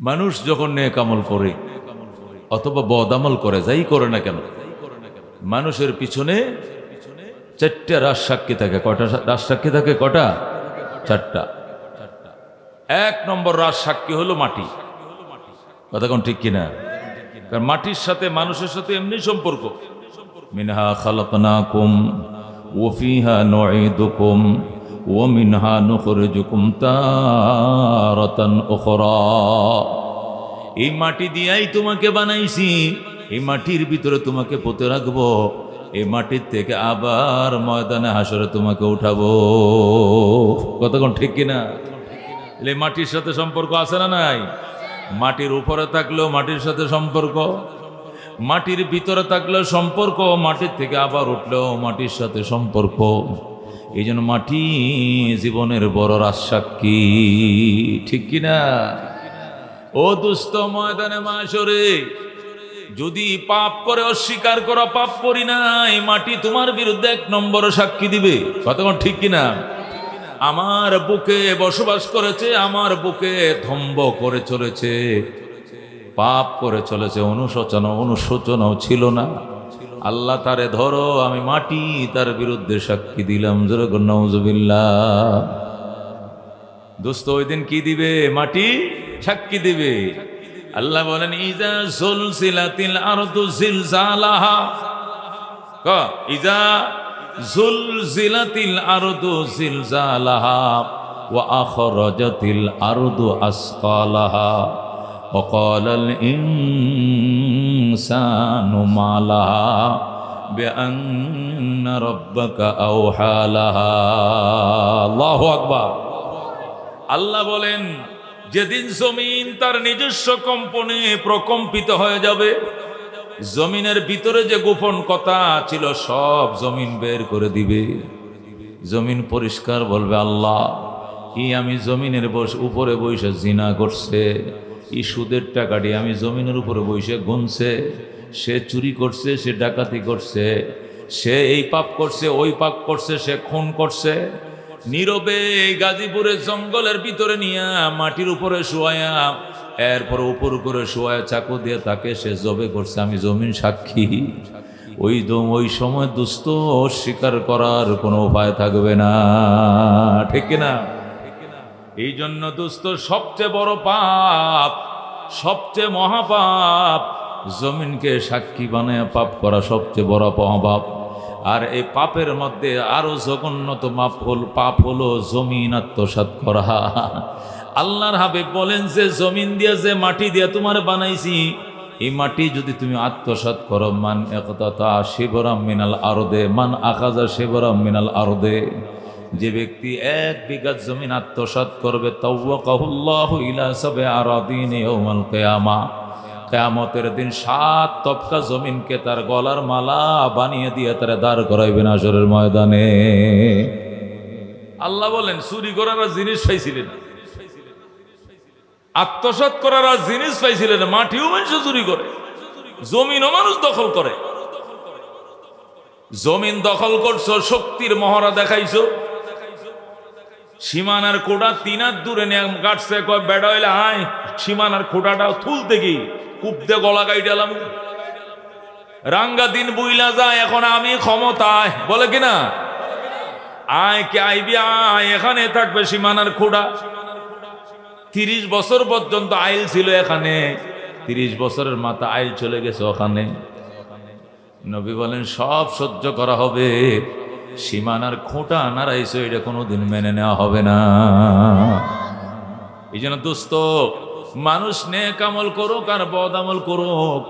মানুষ যখন নেক আমল করে অথবা বদ আমল করে, যাই করে না কেন, মানুষের পিছনে চারটা রাজ সাক্ষী থাকে। কয়টা রাজ সাক্ষী থাকে? কটা? চারটা। এক নম্বর রাজ সাক্ষী হলো মাটি। কথা কোন ঠিক কিনা? কারণ মাটির সাথে মানুষের সাথে এমনি সম্পর্ক। মিনহা খালাকনাকুম ওয়া ফিহা নুঈদুকুম ওয়া মিনহা নুখরিজুকুম তারাতান উখরা। এই মাটি দিয়াই তোমাকে বানাইছি, এই মাটির ভিতরে তোমাকে পুঁতে রাখবো, এই মাটির থেকে আবার ময়দানে হাসরে তোমাকে উঠাবো। কতক্ষণ ঠিক কিনা? এই মাটির সাথে সম্পর্ক আছে না নাই? মাটির উপরে থাকলেও মাটির সাথে সম্পর্ক, মাটির ভিতরে থাকলেও সম্পর্ক, মাটির থেকে আবার উঠলেও মাটির সাথে সম্পর্ক। এই জন্য মাটি জীবনের বড় রাজ সাক্ষী, ঠিক কিনা? ও দুস্থ, ময়দানে মাশরে যদি পাপ করে অস্বীকার করা, পাপ করি না, এই মাটি তোমার বিরুদ্ধে এক নম্বর সাক্ষী দিবে। কতক্ষণ ঠিক কিনা? আমার বুকে বসবাস করেছে, আমার বুকে ধম্ব করে চলেছে, পাপ করে চলেছে, অনুশোচনাও ছিল না। আল্লাহ তারে ধরো, আমি মাটি তার বিরুদ্ধে সাক্ষী দিলাম। জোরে বলেন নাউজুবিল্লাহ। দোস্ত, ওই দিন কি দিবে? মাটি সাক্ষী দিবে। আল্লাহ বলেন ইজা জুলজিলাতিল আরদু জিলজালাহা, ইজা জুলজিলাতিল আরদু জিলজালাহা ওয়া আখরাজাতিল আরদু আসকালাহা ওয়া ক্বালাল ইনসানু মা লাহা বিআন্না রাব্বাকা আওহা লাহা। আল্লাহু আকবার। আল্লাহ বলেন যেদিন জমিন তার নিজস্ব কম্পনে প্রকম্পিত হয়ে যাবে, জমিনের ভিতরে যে গোপন কথা ছিল সব জমিন বের করে দিবে। জমিন পরিষ্কার বলবে, আল্লাহ আমি জমিনের উপরে বসে জিনা করছে, সুদের টাকাটি আমি জমিনের উপরে বসে গুনছে, সে চুরি করছে, সে ডাকাতি করছে, সে এই পাপ করছে, ওই পাপ করছে, সে খুন করছে। নীরবে গাজীপুরের জঙ্গলের ভিতরে নিয়ে মাটির উপরে শোয়ায়া, এরপর উপর করে শোয়ায় চাকু দিয়ে তাকে সে জবে করছে, আমি জমিন সাক্ষী। ওই সময় দুস্থ অস্বীকার করার কোনো উপায় থাকবে না, ঠিক না? এই জন্য দুস্থ সবচেয়ে বড় পাপ, সবচেয়ে মহাপাপ, জমিনকে সাক্ষী বানায় পাপ করা সবচেয়ে বড় মহাপাপ। আর এই পাপের মধ্যে আরো জঘন্যত পাপ হলো জমিন আত্মসাৎ করা। আল্লাহর হাবিব বলেন যে জমিন দিয়ে, যে মাটি দিয়ে তোমার বানাইছি, এই মাটি যদি তুমি আত্মসাৎ করো, মান ইকতাতা শিবরাম মিনাল আরদে মান আখাযা শিবরাম মিনাল আরদে, যে ব্যক্তি 1 বিঘা জমিন আত্মসাৎ করবে, তাওয়াকাহুল্লাহু ইলা সাব'i আরাদিন ইয়াউমাল কিয়ামাহ, কিয়ামতের দিন 7 তবকা জমিনকে তার গলার মালা বানিয়ে দিয়ে তারা দাঁড় করাইবেন হাশরের ময়দানে। আল্লাহ বলেন চুরি করার জিনিস পাইছিলেন, আত্মসাৎ করার জিনিস পাইছিলেন, মাটিও মানুষ চুরি করে, জমিনও মানুষ দখল করে। জমিন দখল করছো, শক্তির মহড়া দেখাইছো, সীমানার কোটা 3 হাত দূরে নিয়ে গাটছে, কয় বেড়া হইলে আয় সীমানার খোটাটা তুলতে গিয়ে কুপতে গলা গাইডালাম। রাঙ্গা দিন বুইলা যায়, এখন আমি ক্ষমতায়, বলে কিনা, আয় কে আইবি, আয় এখানে থাকবে সীমানার খোড়া। 30 বছর পর্যন্ত আইল ছিল এখানে, 30 বছরের মাথা আইল চলে গেছে ওখানে। নবী বলেন সব সহ্য করা হবে, সীমানার খোঁটা নাড়াইছো, এটা কোনোদিন মেনে নেওয়া হবে না। এই জন্য দোস্ত, মানুষ নেক আমল করুক আর বদ আমল করুক,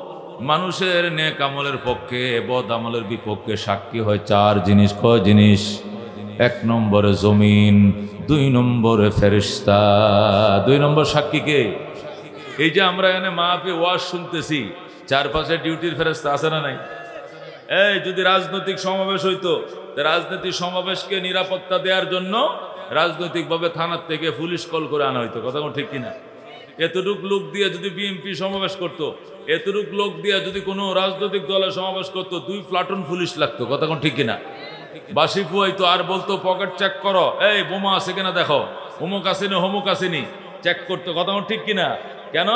মানুষের নেক আমলের পক্ষে বদ আমলের বিপক্ষে সাক্ষী হয় 4 জিনিস। কয় জিনিস? 1 নম্বরে জমিন, 2 নম্বরে ফেরেশতা। 2 নম্বর সাক্ষী কে? এই যে আমরা এখানে মাহফিল ওয়াজ শুনতেছি, চারপাশে ডিউটির ফেরেশতা আছে না নাই? এই যদি রাজনৈতিক সমাবেশ হইতো, রাজনৈতিক সমাবেশকে নিরাপত্তা দেওয়ার জন্য রাজনৈতিকভাবে থানার থেকে পুলিশ কল করে আনা হইতো। কথা ঠিক কিনা? এতটুক লোক দিয়ে যদি বিএনপি সমাবেশ করতো, এতটুক লোক দিয়ে যদি কোনো রাজনৈতিক দলের সমাবেশ করতো, 2 প্লাটুন পুলিশ লাগতো। কথা ঠিক কিনা? বাসি ফুয়াইতো আর বলতো পকেট চেক করো, এই বোমা আছে কিনা দেখো, অমুক আসেনি হোমুক আসেনি, চেক করতো। কথা ঠিক কিনা? কেন?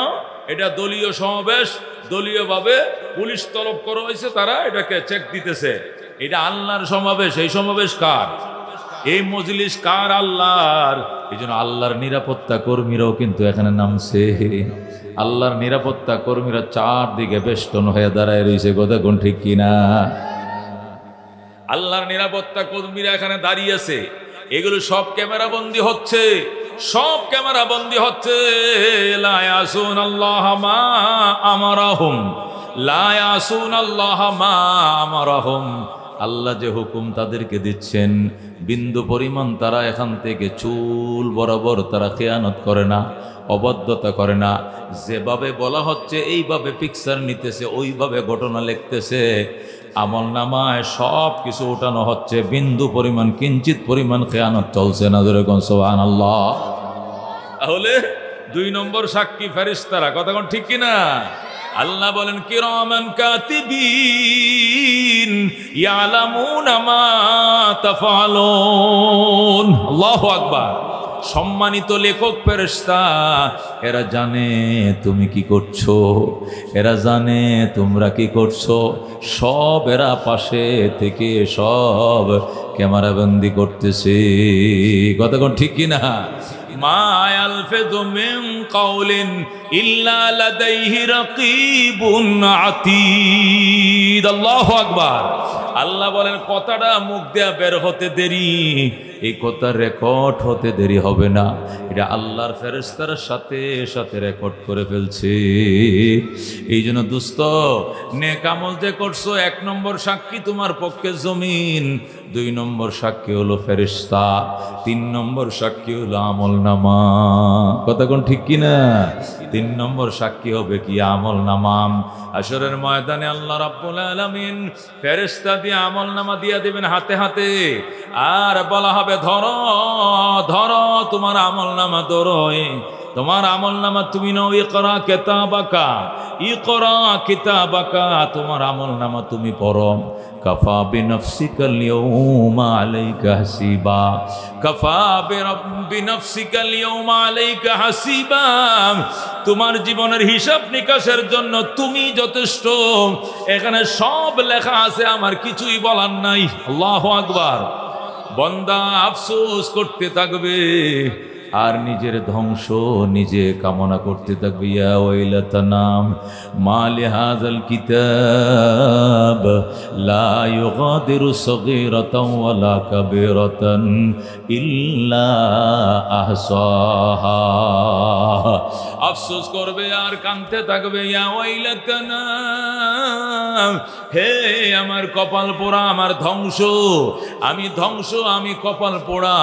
এটা দলীয় সমাবেশ, দলীয়ভাবে পুলিশ তলব করা হয়েছে, তারা এটাকে চেক দিতেছে। এটা আল্লাহর সমাবেশ। এই সমাবেশ কার? এই মজলিস কার? আল্লাহর। এই জন্য আল্লাহর নিরাপত্তা কর্মীরাও কিন্তু এখানে নামছে। আল্লাহর নিরাপত্তা কর্মীরা চারদিকে বেষ্টন হয়ে দাঁড়ায় রয়েছে। কথা কোন ঠিক কিনা? আল্লাহর নিরাপত্তা কর্মীরা এখানে দাঁড়িয়ে আছে। এগুলো সব ক্যামেরা বন্দী হচ্ছে, সব ক্যামেরা বন্দী হচ্ছে। লা ইয়াসুনাল্লাহ মা আমারাহুম, লা ইয়াসুনাল্লাহ মা আমারাহুম। আল্লাহ যে হুকুম তাদেরকে দিচ্ছেন, বিন্দু পরিমাণ তারা এখান থেকে চুল বরাবর তারা খেয়ানত করে না, অবাধ্যতা করে না। যেভাবে বলা হচ্ছে এইভাবে পিকচার নিতেছে, ওইভাবে ঘটনা লিখতেছে। আমল নামায় সব কিছু উঠানো হচ্ছে, বিন্দু পরিমাণ কিঞ্চিত পরিমাণ খেয়ানত চলছে না। যেরকম সুবহানাল্লাহ। তাহলে 2 নম্বর সাক্ষী ফেরেশতারা। কথা কোন ঠিক কিনা? আল্লাহ বলেন কিরামান কাতিবিন ইয়ালামুনা মা তাফআলুন। আল্লাহু আকবার। সম্মানিত লেখক ফেরেশতা, এরা জানে তুমি কি করছো, এরা জানে তোমরা কি করছো। সব এরা পাশে থেকে সব ক্যামেরাবন্দি করতেছে। কথা কোন ঠিক কিনা? মা ইয়ালফিযু মিন কাওলিন ইল্লা লাদাইহি রাকীবুন আতীদ। আল্লাহু আকবার। আল্লাহ বলেন কথাটা মুখ দেয়া বের হতে দেরি, এই কথা রেকর্ড হতে দেরি হবে না। এটা আল্লাহর ফেরেশতার সাথে সাথে রেকর্ড করে ফেলছে। এই জন্য দোস্ত, নেক আমল যে করছো, 1 নম্বর সাক্ষী তোমার পক্ষে জমিন, 2 নম্বর সাক্ষী হলো ফেরেশতা, 3 নম্বর সাক্ষী হলো আমল নামা। কথা কোন ঠিক কিনা? 3 নম্বর সাক্ষী হবে কি? আমল নামাম। হাশরের ময়দানে আল্লাহ রাব্বুল আলামিন ফেরেশতা দিয়ে আমল নামা দিয়া দিবেন হাতে হাতে, আর বলা হবে ধরো ধরো তোমার আমল নামা, ধরো তোমার আমল নামা তুমি নাও। ইকরা কিতাবাকা, ইকরা কিতাবাকা, তোমার আমল নামা তুমি পড়ো। কাফা বিনফসিকাল ইয়াউমা আলাইকা হাসিবা, কাফা বিনফসিকাল ইয়াউমা আলাইকা হাসিবা। তোমার জীবনের হিসাব নিকাশের জন্য তুমি যথেষ্ট। এখানে সব লেখা আছে, আমার কিছুই বলার নাই। আল্লাহু আকবার। বান্দা আফসোস করতে থাকবে আর নিজের ধ্বংস নিজে কামনা করতে থাকবে। ইয়া ওয়াইলাতানাম মা লিহাযাল কিতাব লা ইউগাদিরু সগীরাতাও ওয়ালা কাবীরাতান ইল্লা আহসাহা। আফসোস করবে আর কাঁদতে থাকবে। ইয়া ওয়াইলাতানাম, হে আমার কপাল পোড়া, আমার ধ্বংস, আমি ধ্বংস, আমি কপাল পোড়া।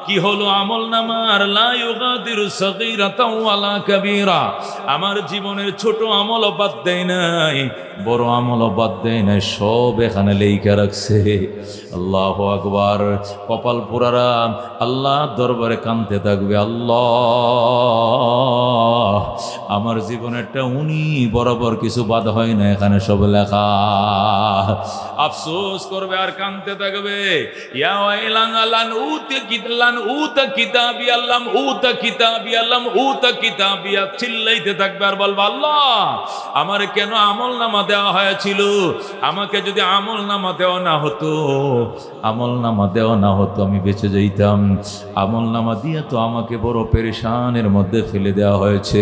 কি হলো? আমল নামার লা ইউগাদিরু সগীরাতাও ওয়ালা কাবীরা। আমার জীবনের ছোট আমলও বাদ দেয় নাই, বড় আমলও বাদ দেয় নাই, সব এখানে লেখা রাখছে। আল্লাহু আকবার। কপাল পোড়ারা আল্লাহ দরবারে কাঁদতে থাকবে, আল্লাহ আমার জীবনেরটা উনি বরাবর কিছু বাদ হয় না, এখানে সব লেখা। আফসোস করবে আর কাঁদতে থাকবে। ইয়া ওয়াইলান লান উতা কিতালান উতা কিতাবি আল্লাম উতা কিতাবি আল্লাম উতা কিতাবিয়া, চিল্লাইতে থাকবে আর বলবে আল্লাহ আমার কেন আমল নামা দেওয়া হয়েছিল? আমাকে যদি আমল নামা দেওয়া না হতো, আমল নামা দেওয়া না হতো, আমি বেঁচে যাইতাম। আমল নামা দিয়ে তো আমাকে বড় পেরেশানের মধ্যে ফেলে দেওয়া হয়েছে।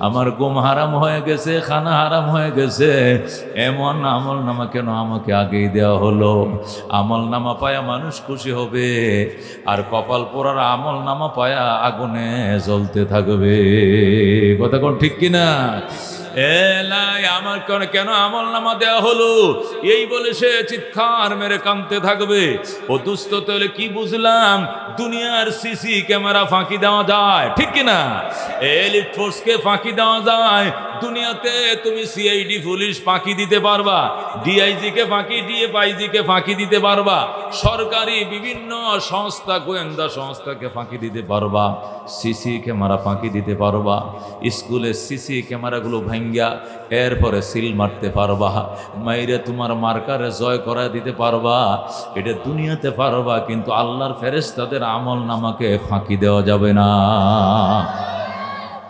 আমার ঘুম হারাম হয়ে গেছে, খানা হারাম হয়ে গেছে, এমন আমল নামা কেন আমাকে আগেই দেওয়া হলো? আমল নামা পায়া মানুষ খুশি হবে, আর কপাল পোড়ার আমল নামা পায়া আগুনে জ্বলতে থাকবে। কথা কোন ঠিক কিনা? আমার কেন আমল নামা দেওয়া হলো, এই বলে সে চিৎকার মেরে কাঁদতে থাকবে। ও দুস্থ, তাহলে কি বুঝলাম? দুনিয়ার সিসি ক্যামেরা ফাঁকি দেওয়া যায়, ঠিক কিনা? এলিট ফোর্সকে ফাঁকি দেওয়া যায়। দুনিয়াতে তুমি সিআইডি পুলিশ ফাঁকি দিতে পারবা, ডিআইজি কে ফাঁকি, ডিএফআইজি কে ফাঁকি দিতে পারবা, সরকারি বিভিন্ন সংস্থা, গোয়েন্দা সংস্থাকে ফাঁকি দিতে পারবা, সিসি ক্যামেরা ফাঁকি দিতে পারবা। স্কুলের সিসি ক্যামেরাগুলো ভাঙ্গিয়া এরপরে সিল মারতে পারবা, মাইরে তোমার মার্কারে জয় করা দিতে পারবা, এটা দুনিয়াতে পারবা। কিন্তু আল্লাহর ফেরেশতাদের আমল নামাকে ফাঁকি দেওয়া যাবে না।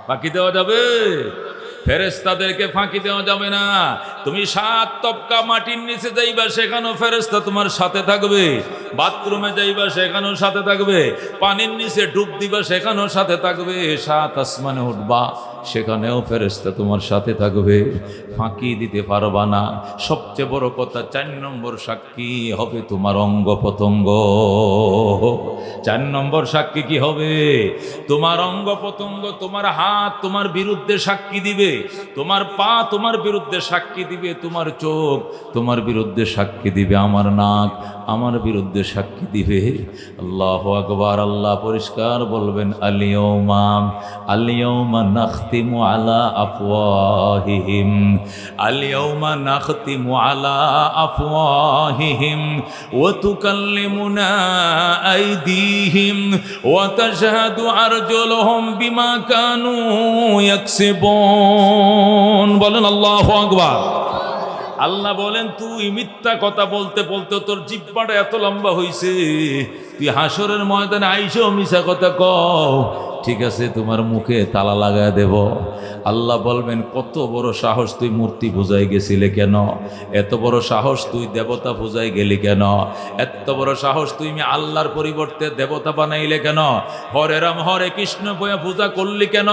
ফাঁকি দেওয়া যাবে? ফেরেশতাদেরকে ফাঁকি দেওয়া যাবে না। তুমি 7 তবকা মাটির নিচে যাইবা, সেখানেও ফেরেশতা তোমার সাথে থাকবে। বাথরুমে যাইবা, সেখানেও সাথে থাকবে। পানির নিচে ডুব দিবা, সেখানেও সাথে থাকবে। 7 আসমানে উঠবা, সেখানেও ফেরেশতা তোমার সাথে থাকবে। ফাঁকি দিতে পারবা না। সবচেয়ে বড় কথা, 4 নম্বর সাক্ষী হবে তোমার অঙ্গ প্রত্যঙ্গ। 4 নম্বর সাক্ষী কি হবে? তোমার অঙ্গ প্রত্যঙ্গ। তোমার হাত তোমার বিরুদ্ধে সাক্ষী দিবে, তোমার পা তোমার বিরুদ্ধে সাক্ষী দিবে, তোমার চোখ তোমার বিরুদ্ধে সাক্ষী দিবে, আমার নাক আমার বিরুদ্ধে সাক্ষী দিবে। আল্লাহু আকবার। আল্লাহ পরিষ্কার বলবেন, আলিয়াউমা নাখতিমু আলা আফওয়াহিহিম, আলিয়াউমা নাখতিমু আলা আফওয়াহিহিম ওয়া তুকাল্লিমুনা আইদিহিম ওয়া তাশহাদু আরজুলুহুম বিমা কানু ইয়াকসিবুন। বলেন আল্লাহু আকবার। আল্লাহ বলেন, তুই মিথ্যা কথা বলতে বলতে তোর জিহ্বাটা এত লম্বা হইছে, তুই হাসরের ময়দানে আইসো মিছা কথা কও, ঠিক আছে তোমার মুখে তালা লাগায় দেব। আল্লাহ বলবেন, কত বড় সাহস, তুই মূর্তি পূজায় গেছিলে কেন? এত বড় সাহস, তুই দেবতা পূজায় গেলি কেন? এত বড় সাহস, তুই আল্লাহর পরিবর্তে দেবতা বানাইলে কেন? হরে রাম হরে কৃষ্ণ বয়া পূজা করলি কেন?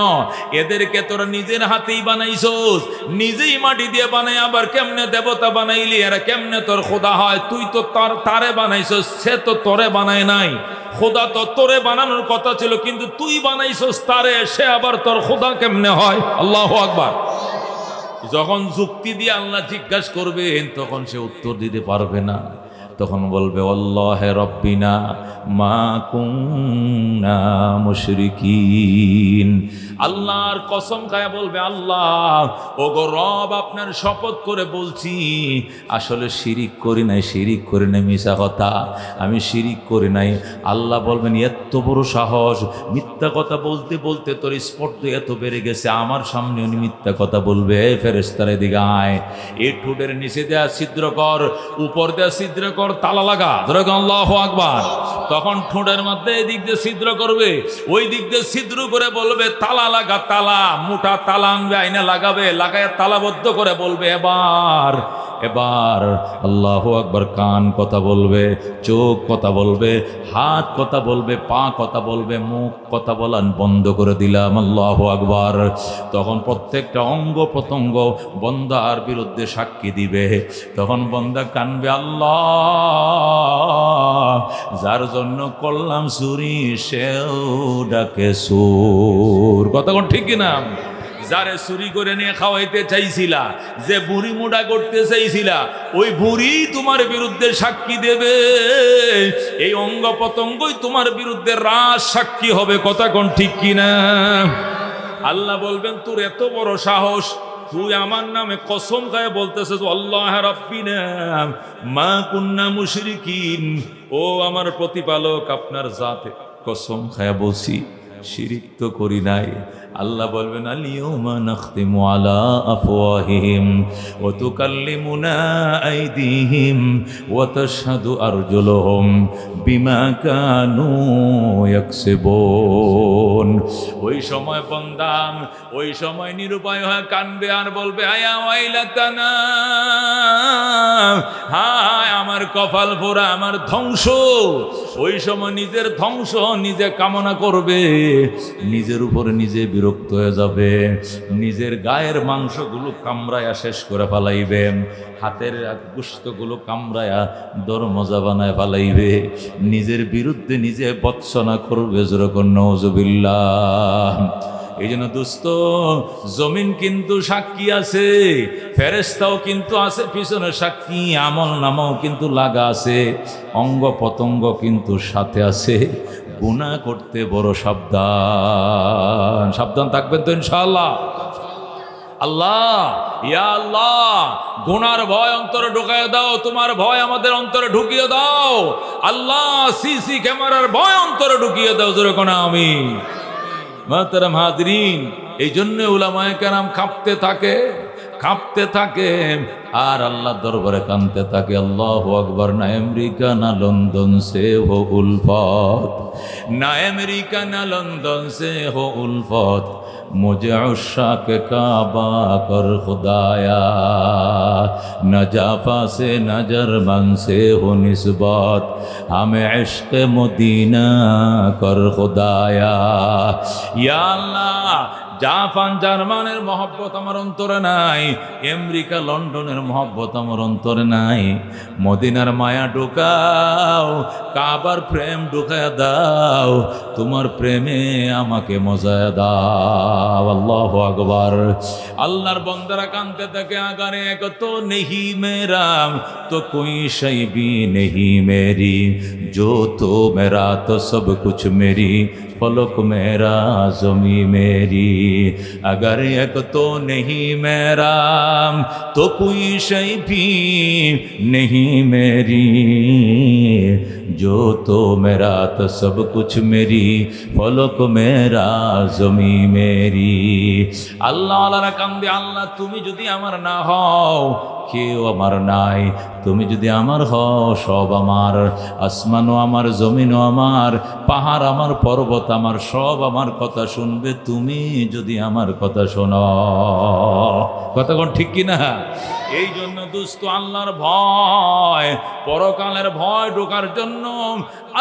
এদেরকে তোরা নিজের হাতেই বানাইছস, নিজেই মাটি দিয়ে বানাই, আবার কেমনে দেবতা বানাইলি? এরা কেমনে তোর খোদা হয়? তুই তো তারে বানাইছস, সে তো তোরে বানায় নাই। খোদা তো তোরে বানানোর কথা ছিল, কিন্তু তুই বানাইছস তারে, সে আবার তোর খোদা কেমনে হয়? আল্লাহু আকবার। যখন যুক্তি দিয়ে আল্লাহ জিজ্ঞাসা করবেন, তখন সে উত্তর দিতে পারবে না। তখন বলবে, আল্লাহে রব্বিনা মা কুন্না মুশরিকিন। আল্লাহর কসম খায়া বলবে, আল্লাহ ওগো রব, আপনার শপথ করে বলছি, আসলে শিরিক করি নাই, শিরিক করি নাই, মিছা কথা, আমি শিরিক করি নাই। আল্লাহ বলবেন, এত বড় সাহস, মিথ্যা কথা বলতে বলতে তোর স্পর্ধ এত বেড়ে গেছে, আমার সামনে উনি মিথ্যা কথা বলবে। ফেরেশতারা এদিকে আয়, এই ঠোঁটের নিচে দেয়া ছিদ্র কর, উপর দেয়া ছিদ্র কর, তালা লাগা। আল্লাহু আকবার। তখন ঠোঁটের মধ্যে এই দিক দিয়ে ছিদ্র করবে, ওই দিক দিয়ে ছিদ্র করে বলবে, তালা লাগা, তালা, মোটা তালা আনবে, আইনা লাগাবে, লাগায় তালাবদ্ধ করে বলবে, এবার এবার আল্লাহু আকবার। কান কথা বলবে, চোখ কথা বলবে, হাত কথা বলবে, পা কথা বলবে, মুখ কথা বলান বন্ধ করে দিলাম। আল্লাহু আকবার। তখন প্রত্যেকটা অঙ্গ প্রত্যঙ্গ বন্দার বিরুদ্ধে সাক্ষী দিবে। তখন বন্দা কানবে, আল্লাহ যার জন্য করলাম চুরি, সেও ডাকে সুর। কথা কোন ঠিক কিনা? যারে চুরি করে নিয়ে খাওয়াইতে চাইছিলা, যে বুড়ি মোটা করতে চাইছিলা, ওই বুড়ি তোমার বিরুদ্ধে সাক্ষী দেবে। এই অঙ্গ প্রত্যঙ্গই তোমার বিরুদ্ধে রাজ সাক্ষী হবে। কথা কোন ঠিক কিনা? আল্লাহ বলবেন, তোর এত বড় সাহস, তুই আমার নামে কসম খায় বলতেছিস, আল্লাহ রাব্বিনা মা কুন্না মুশরিকিন, ও আমার প্রতিপালক, আপনার জাতে কসম খায় বলছি, শিরিক তো করি নাই। আল্লাহ বলবেন, আলিয়াউমা নাখতিমু আলা আফওয়াহিহিম ওয়া তুকাল্লিমুনা আইদিহিম ওয়া তাশহাদু আরজুলুহুম বিমা কানু ইয়াকসিবুন। ওই সময় বান্দা, ওই সময় নিরুপায় হয়ে কানবে আর বলবে, আয়া ওয়াইলাতানা, হায় আমার কপাল পোড়া, আমার ধ্বংস। ওই সময় নিজের ধ্বংস নিজে কামনা করবে, নিজের উপরে নিজে বিরক্ত হয়ে যাবে, নিজের গায়ের মাংসগুলো কামড়ায়া শেষ করে ফেলাইবে, হাতের গোশতগুলো কামড়ায়া দরমজা বানায় ফেলাইবে, নিজের বিরুদ্ধে নিজে বৎসনা করবে। যেরকম নওজুবিল্লাহ। এই জন্য দোস্ত, জমিন কিন্তু সাক্ষী আছে, ফেরেশতাও কিন্তু আছে পিছনে সাক্ষী, আমল নামাও কিন্তু লাগা আছে, অঙ্গ প্রত্যঙ্গ কিন্তু সাথে আছে। গুনাহ করতে বড় সাবধান, সাবধান থাকবেন তো ইনশাআল্লাহ। আল্লাহ, ইয়া আল্লাহ, গুনার ভয় অন্তরে ঢুকিয়ে দাও, তোমার ভয় আমাদের অন্তরে ঢুকিয়ে দাও। আল্লাহ, সিসি ক্যামেরার ভয় অন্তরে ঢুকিয়ে দাও। যেরকম আমিন। মুহতারাম হাজরিন, এই জন্য উলামায়ে কেরাম কাঁপতে থাকে, কাঁপতে থাকে আর আল্লাহ দরবারে কাঁদতে থাকে। আল্লাহু আকবার। না আমেরিকা না লন্ডন সে হো উলফত, না আমেরিকা না লন্ডন সে হো উলফত, मुझे उशाक काबा कर खुदाया, न जाफा से नजर मन से हो निस्बत, हमें इश्क मदीना कर खुदाया। या अल्लाह, জাপান জার্মানের মহব্বত আমার অন্তরে নাই, আমেরিকা লন্ডনের মহব্বত আমার অন্তরে নাই। মদিনার মায়া ঢুকাও, কাবার প্রেম ঢুকায়া দাও, তোমার প্রেমে আমাকে মজায়া দাও। আল্লাহু আকবার। আল্লাহর বান্দারা কাঁদতে থাকে, আগারে এক তো নেহি মেরা তো কোই শৈ ভি নেহি মেরি, जो तो मेरा तो सब कुछ मेरी, फलक मेरा ज़मी मेरी। अगर एक तो नहीं मेरा तो कोई शै भी नहीं मेरी, जो तो मेरा तो सब कुछ मेरी, फलक मेरा ज़मी मेरी। আল্লাহ আল্লাহরা কান্দে, আল্লাহ তুমি যদি আমার না হও কেউ আমার নাই, তুমি যদি আমার হও সব আমার, আসমানও আমার, জমিনও আমার, পাহাড় আমার, পর্বত আমার, সব আমার কথা শুনবে তুমি যদি আমার কথা শোনো। কথা কোন ঠিক কিনা? এই জন্য দুস্থ আল্লাহর ভয়, পরকালের ভয় ঢোকার জন্য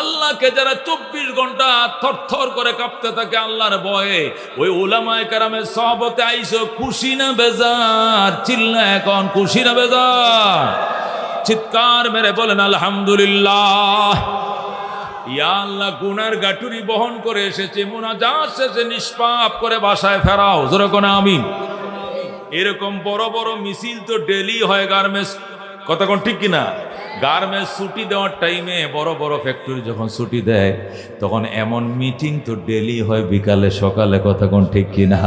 আল্লাহকে যারা 24 ঘন্টা থরথর করে কাঁপতে থাকে আল্লাহর ভয়ে, ওই উলামায়ে কেরামের সহবতে আইসো, খুশি না বেজার? চিল্লা এখন, খুশি না বেজার? চিৎকার মেরে বলেন আলহামদুলিল্লাহ। ইয়া আল্লাহ, গুনার গাটুরি বহন করে এসেছে, মুনাজাত শেষে নিষ্পাপ করে বাসায় ফেরাও। জোরে কোন আমিন। এরকম বড় বড় মিছিল তো ডেলি হয় গার্মেন্টস, কথা কোন ঠিক কিনা? গার্মেন্টস ছুটি দেওয়ার টাইমে বড় বড় ফ্যাক্টরি যখন ছুটি দেয় তখন এমন মিটিং তো ডেলি হয় বিকালে সকালে, কথা কোন ঠিক কিনা?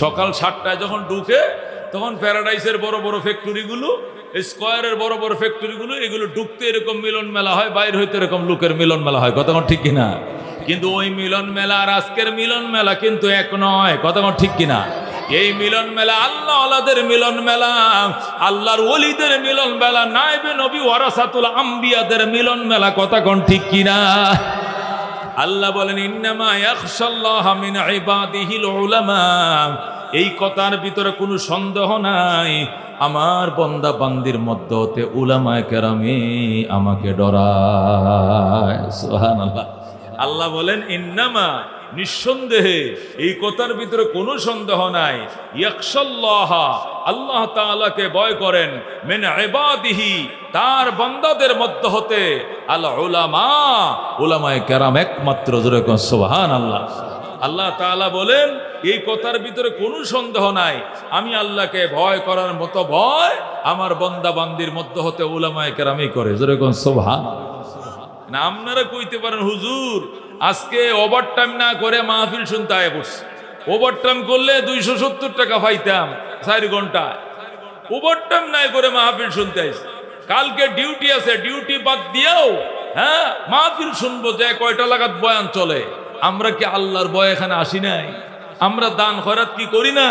সকাল 7টায় যখন ঢুকে তখন প্যারাডাইসের বড় বড় ফ্যাক্টরিগুলো, স্কয়ারের বড় বড় ফ্যাক্টরিগুলো, এগুলো ঢুকতে এরকম মিলন মেলা হয়, বাইর হইতে এরকম লোকের মিলন মেলা হয়, কথা কোন ঠিক কিনা? কিন্তু ওই মিলন মেলা আর আজকের মিলন মেলা কিন্তু এক নয়, কথা কোন ঠিক কিনা? এই মিলন মেলা আল্লাহ আল্লাহদের মিলন মেলা, আল্লাহর ওলিদের মিলন মেলা, নায়েবে নবী ওয়ারাসাতুল আম্বিয়াদের মিলন মেলা, কথা কোন ঠিক কিনা? আল্লাহ বলেন ইন্নামা ইয়াখশাল্লাহা মিন ইবাদিহিল উলামা। এই কথার ভিতরে কোনো সন্দেহ নাই, আমার বান্দা বান্দির মধ্য হতে উলামায়ে কেরামে আমাকে ডরায়। সুবহানাল্লাহ। আল্লাহ বলেন ইন্নামা, নিঃসন্দেহে, এই কথার ভিতরে কোনো সন্দেহ নাই, ইয়াখশাল্লাহ, আল্লাহ তাআলাকে ভয় করেন, মিন ইবাদিহি, তার বান্দাদের মধ্য হতে, আল উলামা, উলামায়ে কেরাম একমাত্র। জোরে কোন সুবহানাল্লাহ। আল্লাহ তাআলা বলেন এই কথার ভিতরে কোনো সন্দেহ নাই, আমি আল্লাহকে ভয় করার মতো ভয় আমার বান্দা বান্দির মধ্য হতে উলামায়ে কেরামই করে। জোরে কোন সুবহানাল্লাহ। না আপনারা কইতে পারেন হুজুর আজকে ওভারটাইম না করে মাহফিল শুনতে আয় বসে, ওভারটাইম করলে 270 টাকা পাইতাম 4 ঘন্টায়, ওভারটাইম নাই করে মাহফিল শুনতে আইছে। কালকে ডিউটি আছে, ডিউটি বাদ দিয়েও হ্যাঁ মাহফিল শুনবো, যে কয়টা লাগাত বয়ান চলে। আমরা কি আল্লাহর ভয় এখানে আসি নাই? আমরা দান খয়রাত কি করি না?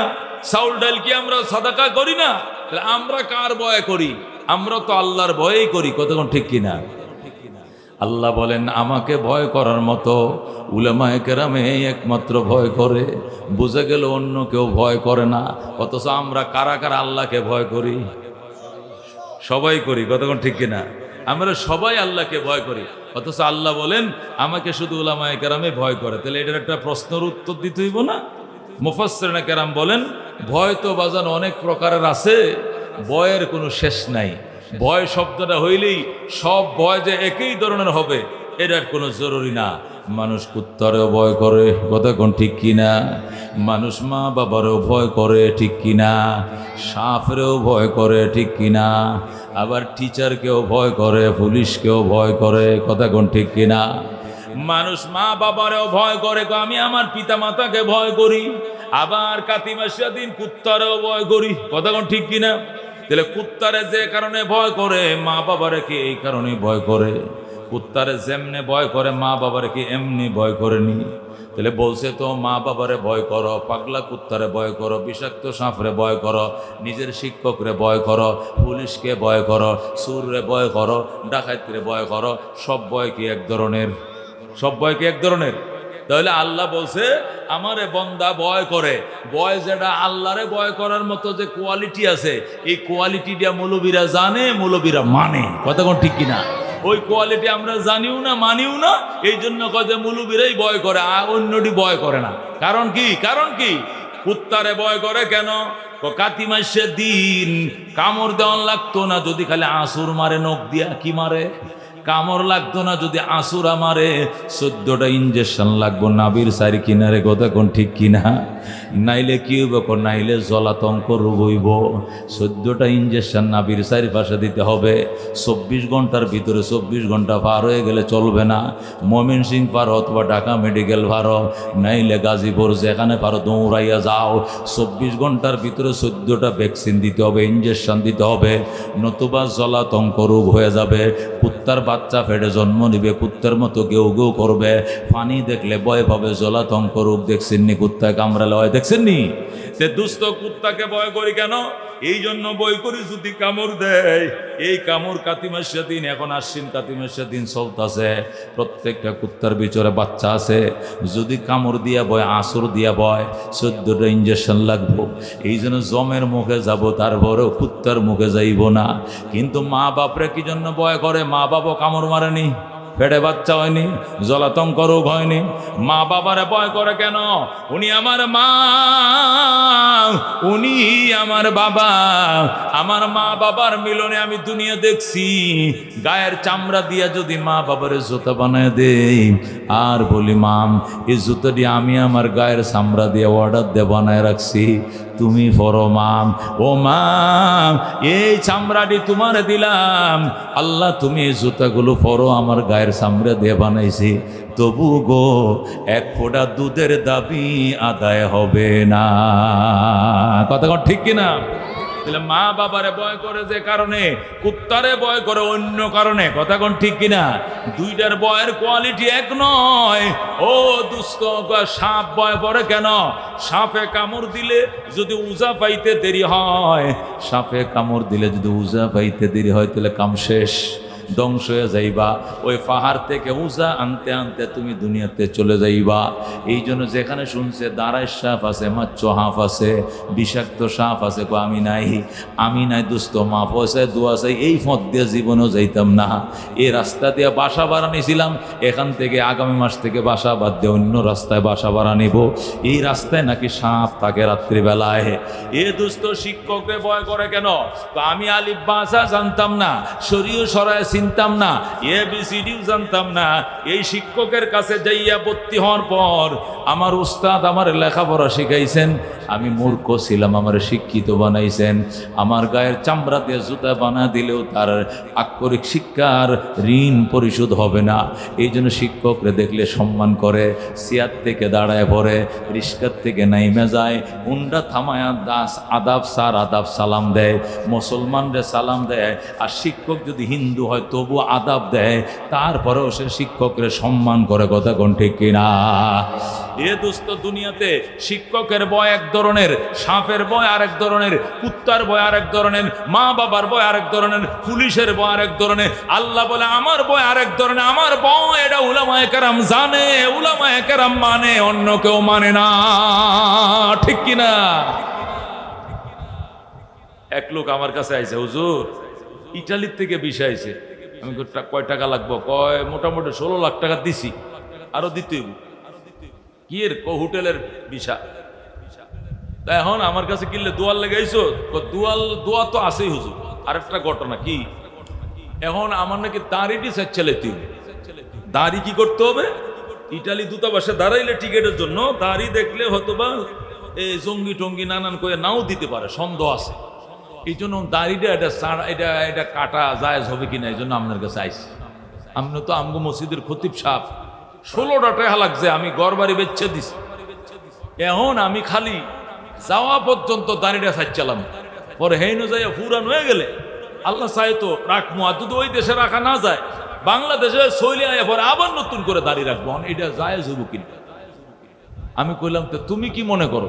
চাউল ডাল কি আমরা সাদাকা করি না? তাহলে আমরা কার ভয় করি? আমরা তো আল্লাহর ভয়েই করি, কতক্ষণ ঠিক কিনা? আল্লাহ বলেন আমাকে ভয় করার মতো উলামায়ে কেরামে একমাত্র ভয় করে। বুঝে গেল অন্য কেউ ভয় করে না, অথচ আমরা কারা কারা আল্লাহকে ভয় করি? সবাই করি, কতক্ষণ ঠিক কিনা? আমরা সবাই আল্লাহকে ভয় করি, অথচ আল্লাহ বলেন আমাকে শুধু উলামায়ে কেরামে ভয় করে। তাহলে এটার একটা প্রশ্নের উত্তর দিতে হইব না? মুফাসসিরিনে কেরাম বলেন ভয় তো বাজান অনেক প্রকারের আছে, ভয়ের কোনো শেষ নাই। ভয় শব্দটা হইলেই সব ভয় যে একই ধরনের হবে এটার কোনো জরুরি না। মানুষ কুত্তারেও ভয় করে, কথা কোন ঠিক কিনা? মানুষ মা বাবারেও ভয় করে, ঠিক কিনা? সাপেরও ভয় করে, ঠিক কিনা? আবার টিচারকেও ভয় করে, পুলিশকেও ভয় করে, কথা কোন ঠিক কিনা? মানুষ মা বাবারেও ভয় করে, আমি আমার পিতা মাতাকে ভয় করি। আবার কাতিমাসিয়া দিন কুত্তারেও ভয় করি, কথা কোন ঠিক কিনা? তাহলে কুত্তারে যে কারণে ভয় করে, মা বাবারে কি এই কারণে ভয় করে? কুত্তারে যেমনে ভয় করে মা বাবারে কি এমনি ভয় করেনি? তাহলে বলছে তো মা বাবারে ভয় করো, পাগলা কুত্তারে ভয় করো, বিষাক্ত সাপরে ভয় করো, নিজের শিক্ষকরে ভয় করো, পুলিশকে ভয় করো, চোররে ভয় করো, ডাকাতরে ভয় করো। সব ভয় কি এক ধরনের? সব ভয় কি এক ধরনের? তাহলে আল্লাহ বলছে আমারে বন্দা ভয় করে, ভয় যেটা আল্লাহরে ভয় করার মতো যে কোয়ালিটি আছে, এই কোয়ালিটিটা মৌলবীরা জানে, মৌলবীরা মানে। কথা কোন ঠিক কিনা? ওই কোয়ালিটি আমরা জানিও না, মানিও না, এই জন্য কয় যে মৌলবীরাই ভয় করে, অন্যটি ভয় করে না। কারণ কি? কারণ কি? কুত্তারে ভয় করে কেন? কাতি মাসের দিন কামড় দেওয়ান লাগতো না যদি খালি আসুর মারে, নখ দিয়া কি মারে? কামড় লাগতো না যদি আসুরা মারে, 14টা ইঞ্জেকশন লাগবো নাবির সারি কিনারে। কথা কোন ঠিক কিনা? নাইলে কি হইব? নাইলে জলাতঙ্ক রোগ হইব। 14টা ইঞ্জেকশন নাবির সারি পাশে দিতে হবে। 24 ঘন্টার ভিতরে 24 ঘন্টা পার হয়ে গেলে চলবে না। ময়মনসিং পারো অথবা ঢাকা মেডিকেল পারো, নাইলে গাজীপুর, যেখানে পারো দৌড়াইয়া যাও। 24 ঘন্টার ভিতরে 14টা ভ্যাকসিন দিতে হবে, ইঞ্জেকশন দিতে হবে, নতুবা জলাতঙ্ক রোগ হয়ে যাবে। কুত্তার বাচ্চা ফেটে জন্ম নিবে, কুত্তার মতো গেউ গেউ করবে, পানি দেখলে ভয় পাবে, জলাতঙ্ক রোগ। দেখছেননি কুত্তায় কামড়ালে হয়? দেখছেননি? সে দুস্থ কুত্তাকে ভয় করি কেন? এই জন্য ভয় করি যদি কামড় দেয়। এই কামড় কাতি মাসের দিন, এখন আশ্বিন কাতি মাসের দিন চলতেছে, প্রত্যেকটা কুত্তার ভিতরে বাচ্চা আছে। যদি কামড় দিয়া বয়, আসর দিয়া বয়, 14টা ইঞ্জেকশন লাগবো। এই জন্য জমের মুখে যাব, তারপরেও কুত্তার মুখে যাইব না। কিন্তু মা বাপরে কি জন্য ভয় করে? মা বাবা কামড় মারেনি, পেটে বাচ্চা হয়নি, জলাতঙ্ক রোগ হয়নি। মা বাবারে ভয় করে কেন? উনি আমার মা, উনি আমার বাবা। আমার মা বাবার মিলনে আমি দুনিয়া দেখছি। গায়ের চামড়া দিয়া যদি মা বাবারে জুতা বানায় দেই আর বলি মাম, এই জুতাটি আমি আমার গায়ের চামড়া দিয়ে অর্ডার দিয়ে বানায় রাখছি, তুমি পরো মাম। ও মাম, এই চামড়াটি তোমার দিলাম, আল্লাহ তুমি এই জুতাগুলো পরো, আমার গায়ের চামড়া দিয়ে বানাইছি। তবু গো এক ফোঁটা দুধের দাবি আদায় হবে না। কথা ঠিক কিনা? তাহলে মা বাবারে ভয় করে যে কারণে, কুত্তারে ভয় করে অন্য কারণে। কথা কোন ঠিক কিনা? দুইটার ভয়ের কোয়ালিটি এক নয়। ও দুস্থ, সাপ ভয় করে কেন? সাপে কামড় দিলে যদি উজা পাইতে দেরি হয়, সাপে কামড় দিলে যদি উজা পাইতে দেরি হয়, তাহলে কাম শেষ, ধ্বংস হয়ে যাইবা। ওই পাহাড় থেকে উজা আনতে আনতে তুমি দুনিয়াতে চলে যাইবা। এই জন্য যেখানে শুনছে দাঁড়ায় সাপ আছে, মাচ্চ হাঁফ আছে, বিষাক্ত সাপ আছে, আমি নাই, আমি নাই দুস্থ, মাপ আছে, দোয়া চাই, এই পথ দিয়ে জীবনেও যাইতাম না। এই রাস্তা দিয়ে বাসা ভাড়া নিয়েছিলাম, এখান থেকে আগামী মাস থেকে বাসা বাদ দিয়ে অন্য রাস্তায় বাসা ভাড়া নিব। এই রাস্তায় নাকি সাপ থাকে রাত্রিবেলায়। এ দুস্থ শিক্ষককে ভয় করে কেন? আমি আলিফ ভাষা জানতাম না, শরীয় সরায় চিনতাম না, ABCDও জানতাম না। এই শিক্ষকের কাছে যাইয়া ভর্তি হওয়ার পর আমার উস্তাদ আমার লেখাপড়া শিখাইছেন, আমি মূর্খ ছিলাম, আমার শিক্ষিত বানাইছেন। আমার গায়ের চামড়া দিয়ে জুতা বানা দিলেও তার আক্ষরিক শিক্ষার ঋণ পরিশোধ হবে না। এই জন্য শিক্ষকরে দেখলে সম্মান করে, চেয়ার থেকে দাঁড়ায় পড়ে, রিস্কার থেকে নাইমে যায়, হুন্ডা থামায়া দাস আদাব স্যার আদাব সালাম দেয়, মুসলমানরে সালাম দেয়। আর শিক্ষক যদি হিন্দু হয় তবু আদাব দেয়, তারপরেও সে শিক্ষকরে সম্মান করে। কথা কোন ঠিক কিনা? এ দোস্ত, দুনিয়াতে শিক্ষকের ভয় এক ধরনের, সাপের ভয় আরেক ধরনের, কুত্তার ভয় আরেক ধরনের, মা বাবার ভয় আরেক ধরনের, পুলিশের ভয় আরেক ধরনের। আল্লাহ বলে আমার ভয় আরেক ধরনের। আমার ভয় এটা উলামায়ে কেরাম জানে, উলামায়ে কেরাম মানে, অন্য কেউ মানে না। ঠিক কিনা? এক লোক আমার কাছে আইছে, হুজুর ইটালির থেকে ভিসা আইছে। আমি কয় টাকা লাগবো? কয় মোটামুটি 16 লাখ টাকা দিছি, আরো দিতে কি এর হোটেলের ভিসা। এখন আমার কাছে কিনলে দোয়াল লেগাইছো? দোয়া তো আছেই হুজুর। আরেকটা ঘটনা কি, এখন আমার নাকি দাঁড়িটি চাইতে, দাঁড়ি কি করতে হবে? ইটালি দূতাবাসে দাঁড়াইলে টিকেটের জন্য দাঁড়ি দেখলে হয়তোবা এই জঙ্গি টঙ্গি নানান করে নাও দিতে পারে, সন্দেহ আছে। এই জন্য দাঁড়িটা এটা কাটা জায়েজ হবে কিনা, এই জন্য আপনার কাছে আইসি। আপনি তো আমগো মসজিদের খতিব সাহেব, 16টা টাকা লাগছে, আমি ঘর বাড়ি বেচে দিছি। এখন আমি খালি যাওয়া পর্যন্ত দাঁড়িটা চাইছিলাম, পরে হেইন যাইয়া ফুরান হয়ে গেলে আল্লাহ চাই তো রাখবো। আর যদি ওই দেশে রাখা না যায়, বাংলাদেশে শৈলী আয়া পরে আবার নতুন করে দাঁড়িয়ে রাখবো, এটা জায়েজ হইব কিনা। আমি কইলাম তো তুমি কি মনে করো?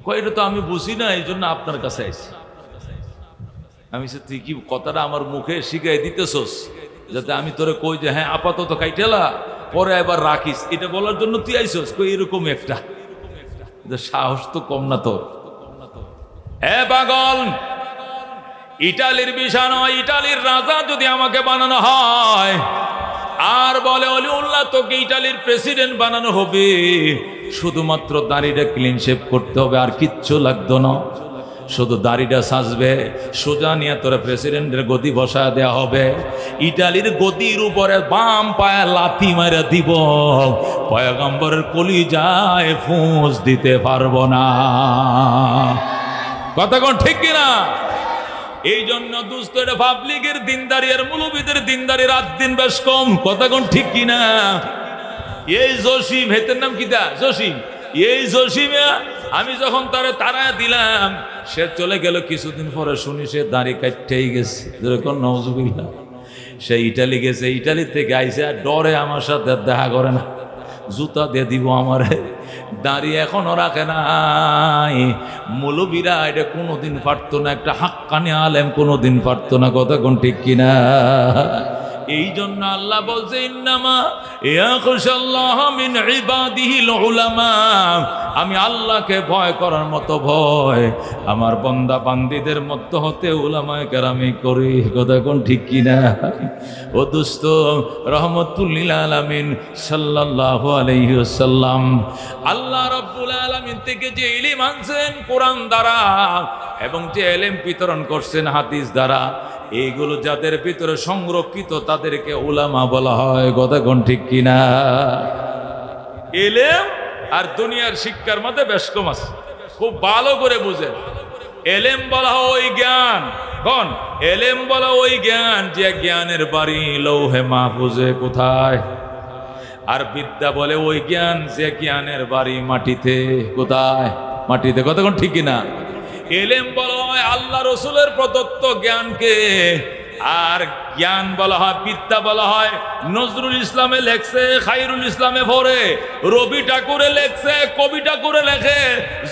কয় এটা তো আমি বুঝি না, এই জন্য আপনার কাছে আইছি। আমি তুই কি কথাটা আমার মুখে শিখাই দিতেছস, যাতে আমি তোরে কই যে হ্যাঁ আপাতত কাইটেলা, পরে এবার রাখিস, এটা বলার জন্য তুই আইসস, কই এরকম একটা সাহস তো কম না তোর। এ পাগল, ইটালির বিষয় নয়, ইটালির রাজা যদি আমাকে বানানো হয় আর বলে অলিউল্লাহ তোকে ইটালির প্রেসিডেন্ট বানানো হবে, শুধুমাত্র দাড়িটা ক্লিন শেভ করতে হবে, আর কিচ্ছু লাগতো না, শুধু দাড়িটা সাজবে, সোজা নিয়ে তোরা প্রেসিডেন্টের গদি বসা দেয়া হবে। ইটালির গদির উপরে বাম পায়ে লাথি মারা দিব, পয়গম্বরের কলিজায় ফুঁস দিতে পারবো না। কথা কোন ঠিক কিনা? এই জন্য দুস্থ পাবলিকের দিনদারি আর মুলবিদের দিনদারি রাত দিন বেশ কম। কথা কোন ঠিক কিনা? এই জসিম, হেতের নাম কিতা? জসিম। এই জসিমে আমি যখন তারা তারায় দিলাম, সে চলে গেল, কিছুদিন পরে শুনি সে দাড়ি কাটতেই গেছে। যেরকম নওয়াজুবিল্লাহ, সে ইটালি গেছে, ইটালি থেকে আইসে আর ডরে আমার সাথে দেখা করে না, জুতা দিয়ে দিব আমারে, দাঁড়িয়ে এখনো রাখে নাই। মৌলবীরা এটা কোনোদিন পারতো না, একটা হাক্কানি আলেম কোনোদিন পারতো না। কথা কোন ঠিক কিনা? এই জন্য আল্লাহ বলছে ইন্নামা ইয়াখশাল্লাহ মিন ইবাদিহিল উলামা, আমি আল্লাহকে ভয় করার মতো ভয় আমার বান্দা বান্দীদের মধ্য হতে উলামায়ে কেরামি করি। কথা কোন ঠিক কিনা? ও দোস্ত, রাহমাতুল লিল আলামিন সাল্লাল্লাহু আলাইহি ওয়াসাল্লাম আল্লাহ রাব্বুল আলামিন থেকে যে ইলম আনছেন কোরআন দ্বারা, এবং যে ইলম বিতরণ করছেন হাদিস দ্বারা, এইগুলো যাদের ভিতরে সংরক্ষিত তাদেরকে উলামা বলা হয়। কথা কোন ঠিক কিনা? ইলম আর দুনিয়ার শিক্ষার মধ্যে বেশ কম আছে, খুব ভালো করে বুঝেন। ইলম বলা হয় ওই জ্ঞান, কোন ইলম বলা ওই জ্ঞান যে জ্ঞানের বাড়ি লৌহে মাহফুজে। কোথায়? আর বিদ্যা বলে ওই জ্ঞান যে জ্ঞানের বাড়ি মাটিতে। কোথায়? মাটিতে। কথা কোন ঠিক কিনা? ইলম বলা হয় আল্লাহ রসুলের প্রদত্ত জ্ঞানকে, আর জ্ঞান বলা হয়, বিদ্যা বলা হয় নজরুল ইসলামে লেখছে, খায়রুল ইসলামে পড়ে, রবি ঠাকুরে লেখছে, কবি ঠাকুরে লেখে,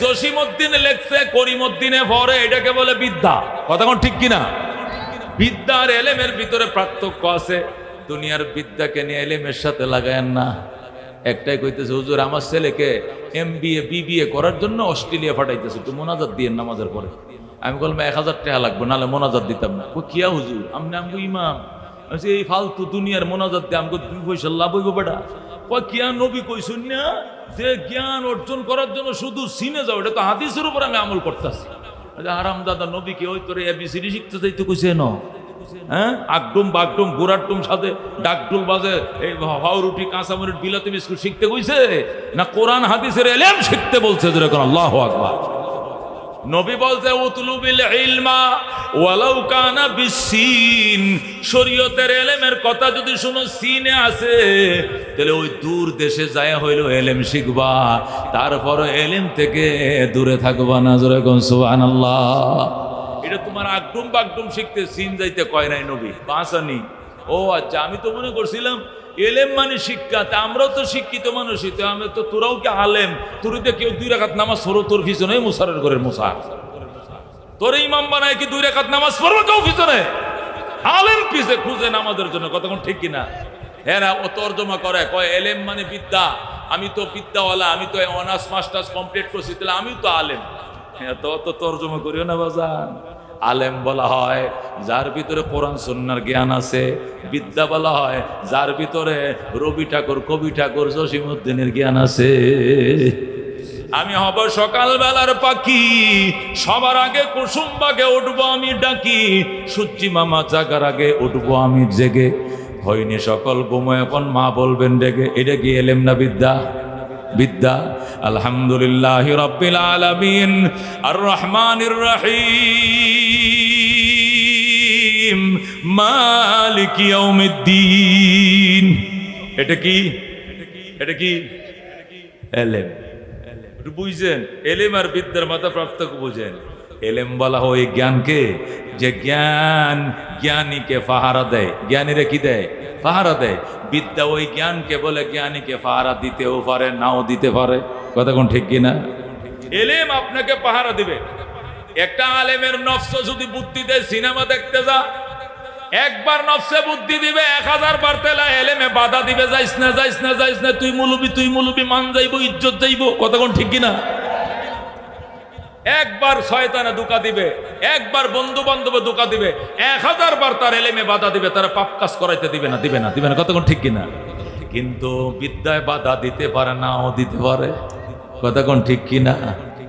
জসিমউদ্দিনে লেখছে, করিমউদ্দিনে পড়ে, এটাকে বলে বিদ্যা। কথা কোন ঠিক কিনা? বিদ্যা আর এলেমের ভিতরে পার্থক্য আছে। দুনিয়ার বিদ্যাকে নিয়ে এলেমের সাথে লাগায়েন না। একটাই কইতেছে, হুজুর আমার ছেলেকে MBA BBA করার জন্য অস্ট্রেলিয়া পাঠাইতেছে, একটু মোনাজাত দিয়ে নামাজের পরে। আমি বললাম 1000 টাকা লাগবে, নাহলে মোনাজাত দিতাম না। ও কিয়া হুজুর, আমি আমগো ইমাম, এই ফালতু দুনিয়ার মোনাজাত দিয়ে আমগো 2 পয়সা লাভ হইব বেটা। ও কিয়া নবী কইছেন না যে জ্ঞান অর্জন করার জন্য শুধু সিনে যাও, এটা তো হাদিসের উপর আমি আমল করতেছি। আরাম দাদা, নবীকে ওই তোরে ABCD শিখতে যাইতে কইছে না? হ্যাঁ, আগডুম বাগডুম গোড়ারটুম সাথে ডাকডুল বাজে, এই হাওরুটি কাঁচামরিচ বিলাতি বিস্কুট শিখতে কইছে না? কোরআন হাদিসের ইলম শিখতে বলছে। যেরকম আল্লাহু আকবার। নবী বলছে উতলুবিল ইলমা ওয়ালাউ কানা বিসিন, শরীয়তের ইলমের কথা যদি শুনো সিনে আছে, তাহলে ওই দূর দেশে যায় হইলো ইলম শিখবা, তারপর ইলম থেকে দূরে থাকবা না। যেরকম সুবহানাল্লাহ। এটা তোমার আগডুম বাগডুম শিখতে সিন যাইতে কয় নাই নবী, বাঁচানি। ও আচ্ছা, আমি তো মনে করছিলাম এলেম মানে শিক্ষা। তা আমরাও তো শিক্ষিত মানুষই তো, আমি তো, তোরাও কি আলেম? তোরতে কেউ 2 রাকাত নামাজ পড়ো, তোর পিছনে মুসারের ঘরের মুসার, তোর ইমাম বানায় কি 2 রাকাত নামাজ পড়বো কেউ পিছনে? আলেম পিছে খুঁজে নামাজের জন্য। কতক্ষণ ঠিক কিনা? হ্যাঁ, ও তর্জমা করে, কয় এলেম মানে বিদ্যা। আমি তো বিদ্যাওয়ালা, আমি তো অনার্স মাস্টার্স কমপ্লিট করছি, তাহলে আমি তো আলেম। হ্যাঁ, তো তর্জমা করিও না বাজান। আলেম বলা হয় যার ভিতরে কোরআন সুন্নাহর জ্ঞান আছে। বিদ্যা বলা হয় যার ভিতরে রবি ঠাকুর, কবি ঠাকুর, জসিমউদ্দিনের জ্ঞান আছে। আমি হব সকালবেলার পাখি, সবার আগে কুসুম বাগে উঠবো আমি ডাকি, সূর্যি মামা জাগার আগে উঠবো আমি জেগে, হয়নি সকল ঘুমোয় এখন মা বলবেন ডেকে। এটা কি এলেম না বিদ্যা? বিদ্যা। আলহামদুলিল্লাহি রাব্বিল আলামিন আর রহমানির রহিম মালিক ইয়াউমিদ্দিন। এটা কি? এটা কি? এলেম। একটু বুঝছেন? এলেম আর বিদ্যার মাথা পার্থক্য বুঝেন। এলেম বলা হয় জ্ঞানকে, যে জ্ঞান জ্ঞানীকে পাহারা দেয়। জ্ঞানীরা কি দেয়? পাহারা দেয়। বিদ্যা ওই জ্ঞানকে বলে জ্ঞানীকে পাহারা দিতেও পারে, নাও দিতে পারে। কথা কোন ঠিক কিনা? এলেম আপনাকে পাহারা দিবে। একটা আলেমের নফস যদি বুদ্ধি দেয় সিনেমা দেখতে যা, একবার নফসে বুদ্ধি দিবে, 1000 বার তেলা এলেমে বাধা দিবে, যাইস না যাইস না যাইস না, তুই মুলুবি, মান যাইব, ইজ্জত যাইব, কতক্ষণ ঠিক কিনা? একবার শয়তানে ধোঁকা দিবে, একবার বন্ধু বান্ধবে ধোঁকা দিবে, 1000 বার তার এলেমে বাধা দিবে, তারা পাপ কাজ করাইতে দিবে না, কতক্ষণ ঠিক কিনা? কিন্তু বিদ্যায় বাধা দিতে পারে না, ও দিতে পারে, কতক্ষণ ঠিক কিনা?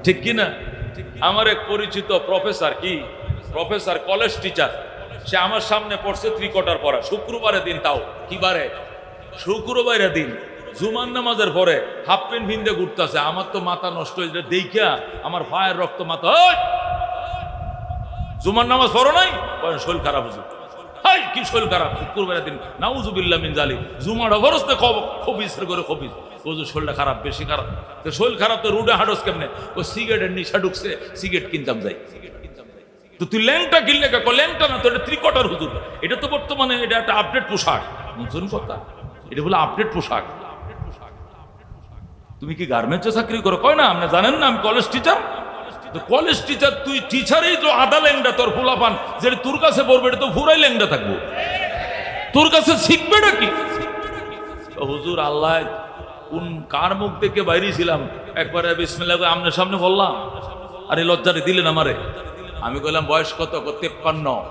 ঠিক কিনা? আমার এক পরিচিত প্রফেসর কলেজ টিচার, সে আমার সামনে পড়ছে 3 কোয়ার্টার পড়া, শুক্রবারের দিন, তাও কি বারে? শুক্রবারের দিন জুমার নামাজের পরে হাফ প্যান্ট ভিন্দে ঘুরতেছে। আমার তো মাথা নষ্ট হয়েছে দেখিয়া, আমার ভাইয়ের রক্ত মাথা। জুমার নামাজ পড়ো নাই? শরীর খারাপ হয়েছে। হাই কি শরীর খারাপ, শুক্রবারের দিন, নাউজুবিল্লাহ মিন জালিক, জুমাটা ফরজতে খবিস করে খবিস, ওজু শরীরটা খারাপ, বেশি খারাপ। তো শরীর খারাপ তো রুডে হাঁটস কেমনে? ও সিগারেটের নিশা ঢুকছে, সিগারেট কিনতাম যাই। তো তুই ল্যাংটা কিনলে কাকো? ল্যাংটা না তো, এটা 3 কোয়ার্টার হুজুর। এটা তো বর্তমানে এটা একটা আপডেট পোশাক, বুঝছেন কথা? এটা বলে আপডেট পোশাক। তুমি কি গার্মেন্টসে চাকরি করো? কয় না, আপনি জানেন না আমি কলেজ টিচার। তো কলেজ টিচার, তুই টিচারই তো আধা ল্যাংডা, তোর ফুলাপান যেটা তোর কাছে পড়বে এটা তো পুরাই ল্যাংডা থাকবো, তোর কাছে শিখবে না কি? হুজুর আল্লাহ কোন কার মুখ থেকে বাইরেছিলাম, একবারে বিসমিল্লাহ আপনার সামনে বললাম, আরে লজ্জারে দিলেন আমারে। আমি বললাম বয়স কত? 53।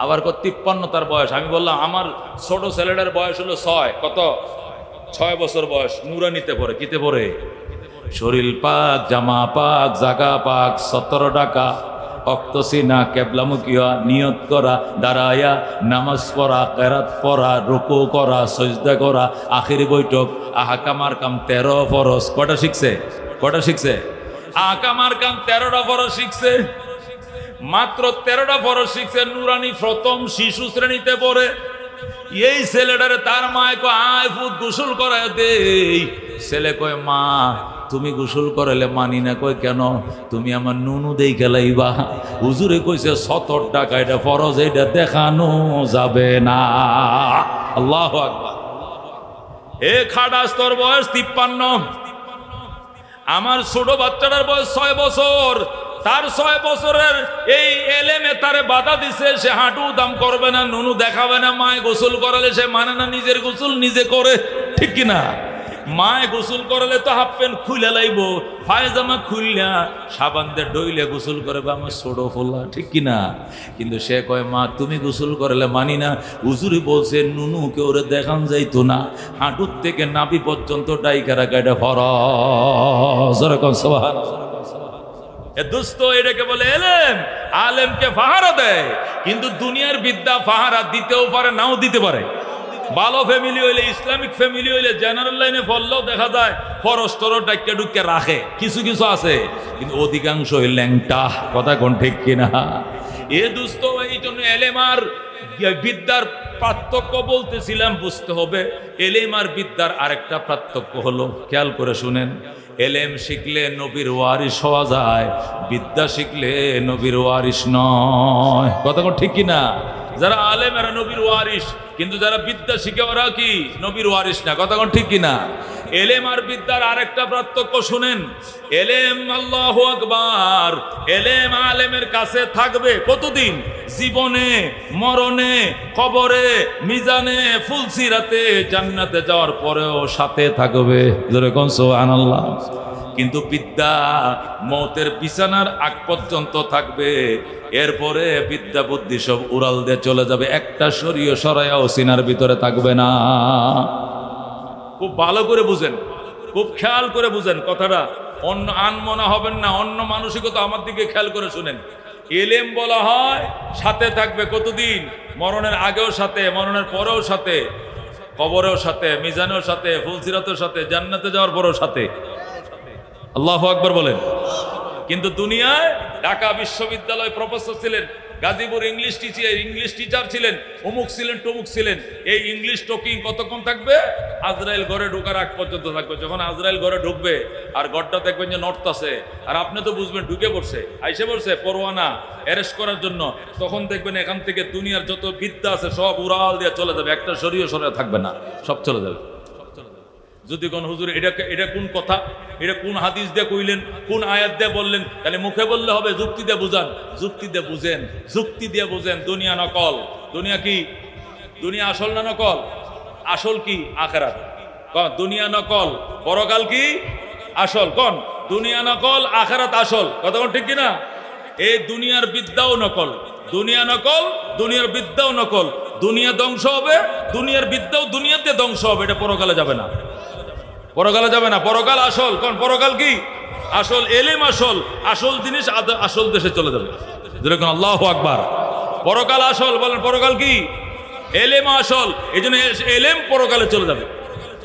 আবার 53 তার বয়স। আমি বললাম আমার ছোট ছেলেটার বয়স হলো 6। কত? 6 বছর বয়স। নুরানিতে পড়ে। কিতে পড়ে? শরীর পাক, জামা পাক, জাগা পাক, 17 টাকা অক্তসিনা, কেবলামুখী হওয়া, নিয়ত করা, দাঁড়ায়া নামাজ পড়া, কেরাত পড়া, রুকু করা, সজদা করা, আখিরি বৈঠক, আহকামার কাম 13 ফরজ। কটা শিখছে? আহকামার কাম 13টা ফরজ শিখছে। মাত্র 13টা ফরজ শিখছে। নুরানি প্রথম শিশু শ্রেণীতে পড়ে। এই ছেলেটারে তার মায় কয় আয় ফুট গোসল করায় দেই। ছেলে কয় মা তুমি গোসল করালে মানি না। কয় কেন? তুমি আমার নুনু দেই খেলাইবা। হুজুরে কইছে 17 টাকা, এটা ফরজ, এটা দেখানো যাবে না। আল্লাহু আকবার। এ খাডাস, তোর বয়স 53। আমার ছোট বাচ্চাটার বয়স 6 বছর। তার 6 বছরের এই এলেমে তারে বাধা দিছে, সে হাঁটু দাম করবে না, নুনু দেখাবে না। মায় গোসল করালে সে মানে না, নিজের গোসল নিজে করে, ঠিক কিনা? মায় গোসল করালে তো হাফ প্যান্ট খুলে লাইব, পায়জামা খুললা সাবান দিয়ে ডইলে গোসল করবে আমার ছোট ফোলা, ঠিক কিনা? কিন্তু সে কয় মা তুমি গোসল করালে মানি না। হুজুরি বলছে নুনুকে ওরে দেখান যাইতো না, হাঁটুর থেকে নাভি পর্যন্ত ডাইকা রাখা, এটা ফরজ। সুবহানাল্লাহ। এ দোস্ত, এটাকে বলে এলেম। আলেমকে ফাহারা দেয়, কিন্তু দুনিয়ার বিদ্যা ফাহারা দিতেও পারে, নাও দিতে পারে। ভালো ফ্যামিলি হইলে, ইসলামিক ফ্যামিলি হইলে, জেনারেল লাইনে পড়লেও দেখা যায় ফরজ টরজ ডাক্কে ডুক্কে রাখে, কিছু কিছু আছে, কিন্তু অধিকাংশ ল্যাংটা। কথা কোন ঠিক কিনা? এ দোস্ত, এই জন্য এলেম আর বিদ্যার পার্থক্য বলতেছিলাম, বুঝতে হবে। এলেম আর বিদ্যার আরেকটা পার্থক্য হলো, খেয়াল করে শুনেন। এলেম শিখলে নবীর ওয়ারিস হওয়া যায়, বিদ্যা শিখলে নবীর ওয়ারিস নয়। কথা ঠিক কিনা? যারা আলেম এরা নবীর ওয়ারিস, কিন্তু যারা বিদ্যা শিখে ওরা কি নবীর ওয়ারিস না। কথা ঠিক কিনা? এলেম আর বিদ্যার আরেকটা পার্থক্য শুনেন। এলেম, আল্লাহু আকবার, এলেম আলেমের কাছে থাকবে কতদিন? জীবনে, মরণে, কবরে, মিজানে, ফুলসিরাতে, জান্নাতে যাওয়ার পরেও সাথে থাকবে। যেরকম সুবহানাল্লাহ। কিন্তু বিদ্যা মৌতের বিছানার আগ পর্যন্ত থাকবে, এরপরে বিদ্যা বুদ্ধি সব উড়াল দিয়ে চলে যাবে, একটা শরীয় সরাইয়াও সিনার ভিতরে থাকবে না। খুব ভালো করে বুঝেন, খুব খেয়াল করে বুঝেন কথাটা। অন্য আনমনা হবেন না, অন্য মানসিকতা আমার দিকে খেয়াল করে শুনেন। এলেম বলা হয় সাথে থাকবে কতদিন? মরণের আগেও সাথে, মরণের পরেও সাথে, কবরেও সাথে, মিজানেও সাথে, ফুলসিরাতের সাথে, জান্নাতে যাওয়ার পরেও সাথে। আল্লাহু আকবার বলেন। কিন্তু দুনিয়ায় ঢাকা বিশ্ববিদ্যালয় প্রফেসর ছিলেন, গাজীপুর ইংলিশ টিচার ছিলেন, অমুক ছিলেন, টমুক ছিলেন। এই ইংলিশ টকিং কতক্ষণ থাকবে? আজরাইল ঘরে ঢোকার আগ পর্যন্ত থাকবে। যখন আজরাইল ঘরে ঢুকবে আর ঘরটা দেখবেন যে নর্থ আছে, আর আপনি তো বুঝবেন ঢুকে পড়ছে, আইসে পড়ছে পরোয়ানা অ্যারেস্ট করার জন্য, তখন দেখবেন এখান থেকে দুনিয়ার যত বিদ্যা আছে সব উড়াল দিয়ে চলে যাবে, একটা শরীয় সরে থাকবে না, সব চলে যাবে। যদি কোন হুজুর এটা কোন কথা, এটা কোন হাদিস দিয়ে কইলেন, কোন আয়াত দিয়ে বললেন, তাহলে মুখে বললে হবে? যুক্তি দিয়ে বুঝান, যুক্তি দিয়ে বুঝেন, যুক্তি দিয়ে বুঝেন। দুনিয়া নকল। দুনিয়া কি? দুনিয়া আসল না নকল? আসল কি? আখিরাত। কোন দুনিয়া নকল, পরকাল কি আসল? কোন দুনিয়া নকল, আখিরাত আসল। কথা কোন ঠিক কি না? এই দুনিয়ার বিদ্যাও নকল, দুনিয়া নকল, দুনিয়ার বিদ্যাও নকল। দুনিয়া ধ্বংস হবে, দুনিয়ার বিদ্যাও দুনিয়াতে ধ্বংস হবে। এটা পরকালে যাবে না, পরকালে যাবে না। পরকাল আসল। কোন পরকাল কি আসল? এলেম আসল, আসল জিনিস আসল দেশে চলে যাবে। যেরকম আল্লাহু আকবার। পরকাল আসল, বলেন পরকাল কি? এলেম আসল, এই জন্য এলেম পরকালে চলে যাবে।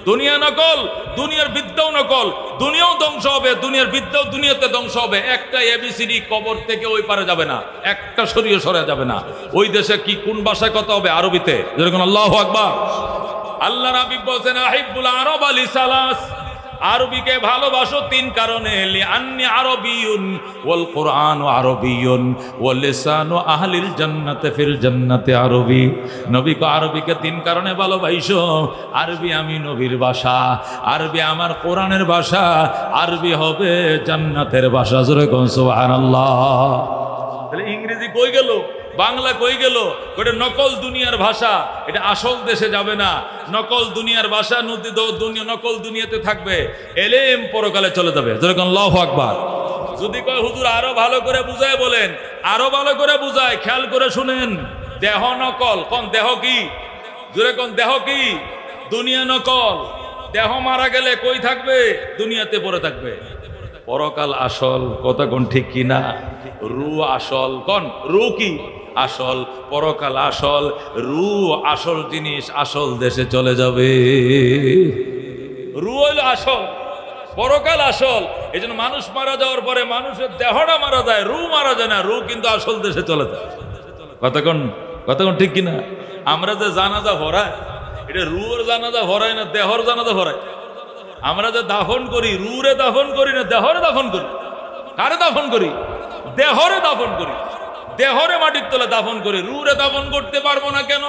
দুনিয়া নকল, দুনিয়ার বিদ্যাও নকল। দুনিয়াও ধ্বংস হবে, দুনিয়ার বিদ্যাও দুনিয়াতে ধ্বংস হবে। একটা এবিসিডি কবর থেকে ওই পারে যাবে না, একটা সরিয়ে সরে যাবে না। ওই দেশে কি কোন ভাষায় কথা হবে? আরবিতে। যেরকম আল্লাহু আকবার। আল্লাহ রাব্বি বলেন আহিব্বুল আরব লিসালাস, আরবিকে ভালোবাসো তিন কারণে। লিআন্নি আরবিয়ুন ওয়াল কুরআন আরবিয়ুন ওয়াল লিসানু আহলিল জান্নাতি ফিল জান্নাতি আরবি। নবীকে আরবিকে তিন কারণে ভালোবাসো। আরবি আমি নবীর ভাষা, আরবি আমার কোরআনের ভাষা, আরবি হবে জান্নাতের ভাষা। জোরে কোন সুবহানাল্লাহ। তাহলে ইংরেজি কই গেল, বাংলা কই গেল? ওটা নকল দুনিয়ার ভাষা, এটা আসল দেশে যাবে না। নকল দুনিয়ার ভাষা, নকল দুনিয়াতে থাকবে। এলেম পরকালে চলে যাবে। যেরকম আল্লাহু আকবার। যদি কয় হুজুর আরো ভালো করে বুঝায় বলেন, আরো ভালো করে বুঝায়, খেয়াল করে শুনেন। দেহ নকল। কোন দেহ কি? জোরে কোন দেহ কি? দুনিয়া নকল। দেহ মারা গেলে কই থাকবে? দুনিয়াতে পড়ে থাকবে। পরকাল আসল। কথা কোন ঠিক কিনা? রু আসল। কোন রু কি আসল? পরকাল আসল। রু আসল জিনিস, আসল দেশে চলে যাবে। রু হইল আসল, পরকাল আসল। এই জন্য মানুষ মারা যাওয়ার পরে মানুষের দেহটা মারা যায়, রু মারা যায় না। রু কিন্তু আসল দেশে চলে যায়। কতক্ষণ ঠিক কিনা? আমরা যে জানাজা ভরাই, এটা রুর জানাজা ভরাই না দেহর জানাজা ভরাই। আমরা যে দাফন করি, রুরে দাফন করি না দেহরে দাফন করি। কারে দাফন করি? দেহরে দাফন করি। দেহরে মাটির তলে দাফন করি। রুরে দাফন করতে পারবো না কেন?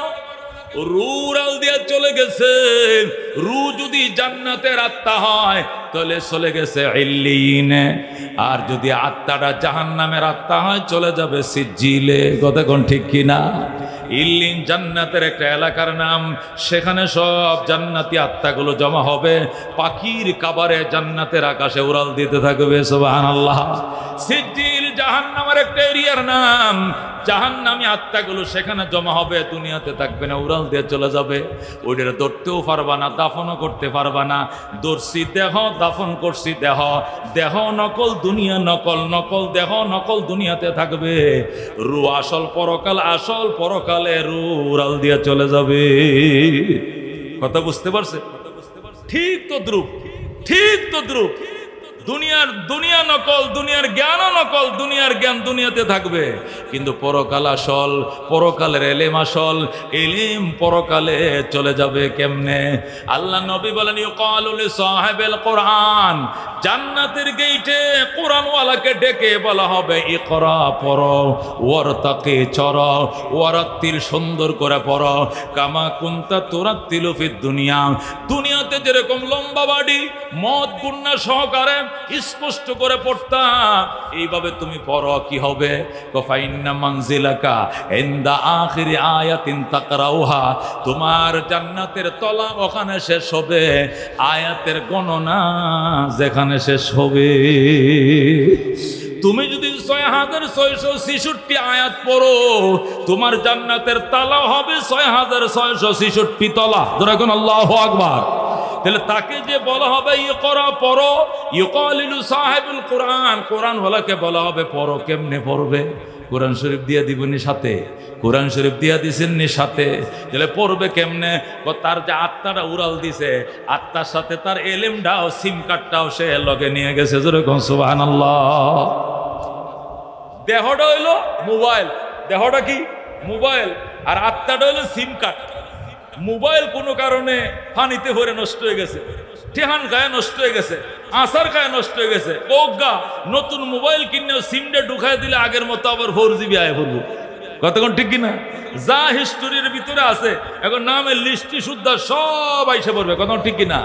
রুরাল দিয়ে চলে গেছে। রু যদি জান্নাতের আত্মা হয় তাহলে চলে গেছে ইল্লিয়িনে, আর যদি আত্মাটা জাহান্নামের আত্মা হয় চলে যাবে সিজ্জিলে। কথা কোন ঠিক কিনা? ইল্লিন জান্নাতের একটা এলাকার নাম। সেখানে সব জান্নাতি আত্মাগুলো জমা হবে, পাখির কাবারে জান্নাতের আকাশে উড়াল দিতে থাকবে। সুবহানাল্লাহ। সিজ্জিল জাহান্নামের একটা এরিয়ার নাম। জাহান্নামী আত্মাগুলো সেখানে জমা হবে, দুনিয়াতে থাকবে না, উড়াল দিয়ে চলে যাবে। ওইটা ধরতেও পারবা না, দাফনও করতে পারবা না। ধরছি দেহ, দাফন করছি দেহ। দেহ নকল, দুনিয়া নকল। নকল দেহ, নকল দুনিয়াতে থাকবে। রু আসল, পরকাল আসল। পরকালে রু উড়াল দিয়ে চলে যাবে। কথা বুঝতে পারছে? ঠিক তো দ্রুপ, ঠিক তো দ্রুপ। দুনিয়া নকল, দুনিয়ার জ্ঞানও নকল। দুনিয়ার জ্ঞান দুনিয়াতে থাকবে, কিন্তু পরকাল আসল। পরকালের এলেম আসল। এলেম পরকালে চলে যাবে কেমনে? আল্লাহ নবী বলেন ইউকালু লিসাহিবিল কোরআন, জান্নাতের গেইটে কোরআনওয়ালাকে ডেকে বলা হবে ইকরা, পড়ো, ওয়ারতাকি, চড়ো, ওয়ারাত্তিল, সুন্দর করে পড়ো, কামা কুনতা তুরাত্তিলু ফিদ দুনিয়া, দুনিয়াতে যেরকম লম্বা বাড়ি মদ গুন্না সহকারে স্পষ্ট করে পড়তাম, এইভাবে তুমি পড়ো। কি হবে? ফাইন্না মানজিলাকা ইনদা আখিরি আয়াতিন তাকরাউহা, তোমার জান্নাতের তলা ওখানে শেষ হবে, আয়াতের গণনা যেখানে শেষ হবে। তুমি যদি 6666 আয়াত পড়ো, তোমার জান্নাতের তালা হবে 6666 তলা। ধরেন আল্লাহু আকবার। তাহলে তাকে যে বলা হবে ইকরা, পড়ো, ইউকালিলু সাহিবুল কোরআন, কোরআন ওয়ালাকে বলা হবে পড়ো। কেমনে পড়বে? কোরআন শরীফ দিয়া দিবনি সাথে, কোরআন শরীফ দিয়া দিছেন নি সাথে। তাহলে পড়বে কেমনে? তার যে আত্মাটা উড়াল দিছে, আত্মার সাথে তার এলেমটাও, সিম কার্ডটাও সে লগে নিয়ে গেছে। যেরকম সুবহানাল্লাহ। দেহটা হইলো মোবাইল, দেহটা কি মোবাইল, আর আত্মাটা হইলো সিম কার্ড। মোবাইল কোনো কারণে পানিতে ভরে নষ্ট হয়ে গেছে, টেহান গায়ে নষ্ট হয়ে গেছে, আসার গায়ে নষ্ট হয়ে গেছে। ওগা নতুন মোবাইল কিনেও সিমটা ঢুকাই দিলে আগের মতো আবার 4GB আয় পড়বো। কতক্ষণ ঠিক কিনা? যা হিস্টোরির ভিতরে আছে এখন নামের লিস্টি শুদ্ধ সব আইসা পড়বে। কতক্ষণ ঠিক কিনা?